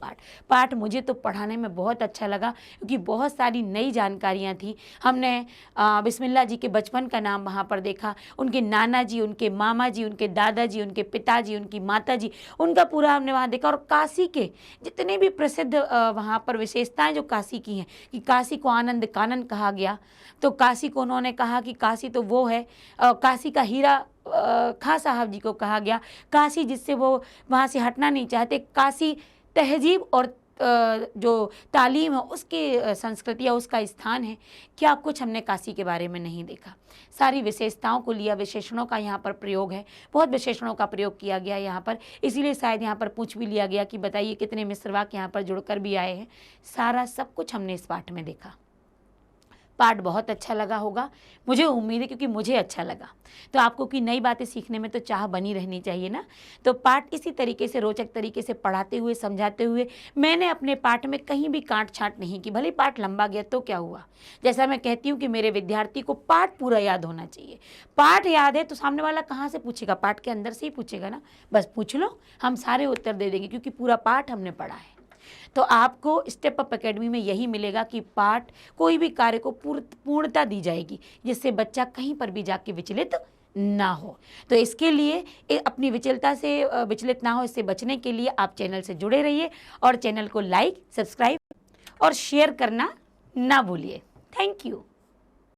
पाठ मुझे तो पढ़ाने में बहुत अच्छा लगा, क्योंकि बहुत सारी नई जानकारियाँ थी। हमने बिस्मिल्लाह जी के बचपन का नाम वहाँ पर देखा, उनके नाना जी, उनके मामा जी, उनके दादाजी, उनके पिताजी, उनकी माता जी, उनका पूरा हमने वहाँ देखा। और काशी के जितने भी प्रसिद्ध वहाँ पर विशेषताएं जो काशी की हैं, कि काशी को आनंद कानन कहा गया, तो काशी को उन्होंने कहा कि काशी तो वो है, काशी का हीरा खां साहब जी को कहा गया, काशी जिससे वो वहाँ से हटना नहीं चाहते, काशी तहजीब और जो तालीम है उसकी संस्कृति या उसका स्थान है। क्या कुछ हमने काशी के बारे में नहीं देखा। सारी विशेषताओं को लिया, विशेषणों का यहाँ पर प्रयोग है, बहुत विशेषणों का प्रयोग किया गया यहाँ पर, इसीलिए शायद यहाँ पर पूछ भी लिया गया कि बताइए कितने मिश्र वाक्य यहाँ पर जुड़कर भी आए हैं। सारा सब कुछ हमने इस पाठ में देखा। पाठ बहुत अच्छा लगा होगा, मुझे उम्मीद है, क्योंकि मुझे अच्छा लगा। तो आपको की नई बातें सीखने में तो चाह बनी रहनी चाहिए ना। तो पाठ इसी तरीके से, रोचक तरीके से पढ़ाते हुए, समझाते हुए, मैंने अपने पाठ में कहीं भी काट छांट नहीं की। भले पाठ लंबा गया तो क्या हुआ, जैसा मैं कहती हूँ कि मेरे विद्यार्थी को पाठ पूरा याद होना चाहिए। पाठ याद है तो सामने वाला कहाँ से पूछेगा, पाठ के अंदर से ही पूछेगा ना। बस पूछ लो, हम सारे उत्तर दे देंगे, क्योंकि पूरा पाठ हमने पढ़ा है। तो आपको स्टेप अप एकेडमी में यही मिलेगा कि पाठ, कोई भी कार्य को पूर्णता दी जाएगी, जिससे बच्चा कहीं पर भी जाके विचलित ना हो। तो इसके लिए अपनी विचलता से विचलित ना हो, इससे बचने के लिए आप चैनल से जुड़े रहिए और चैनल को लाइक, सब्सक्राइब और शेयर करना ना भूलिए। Thank you.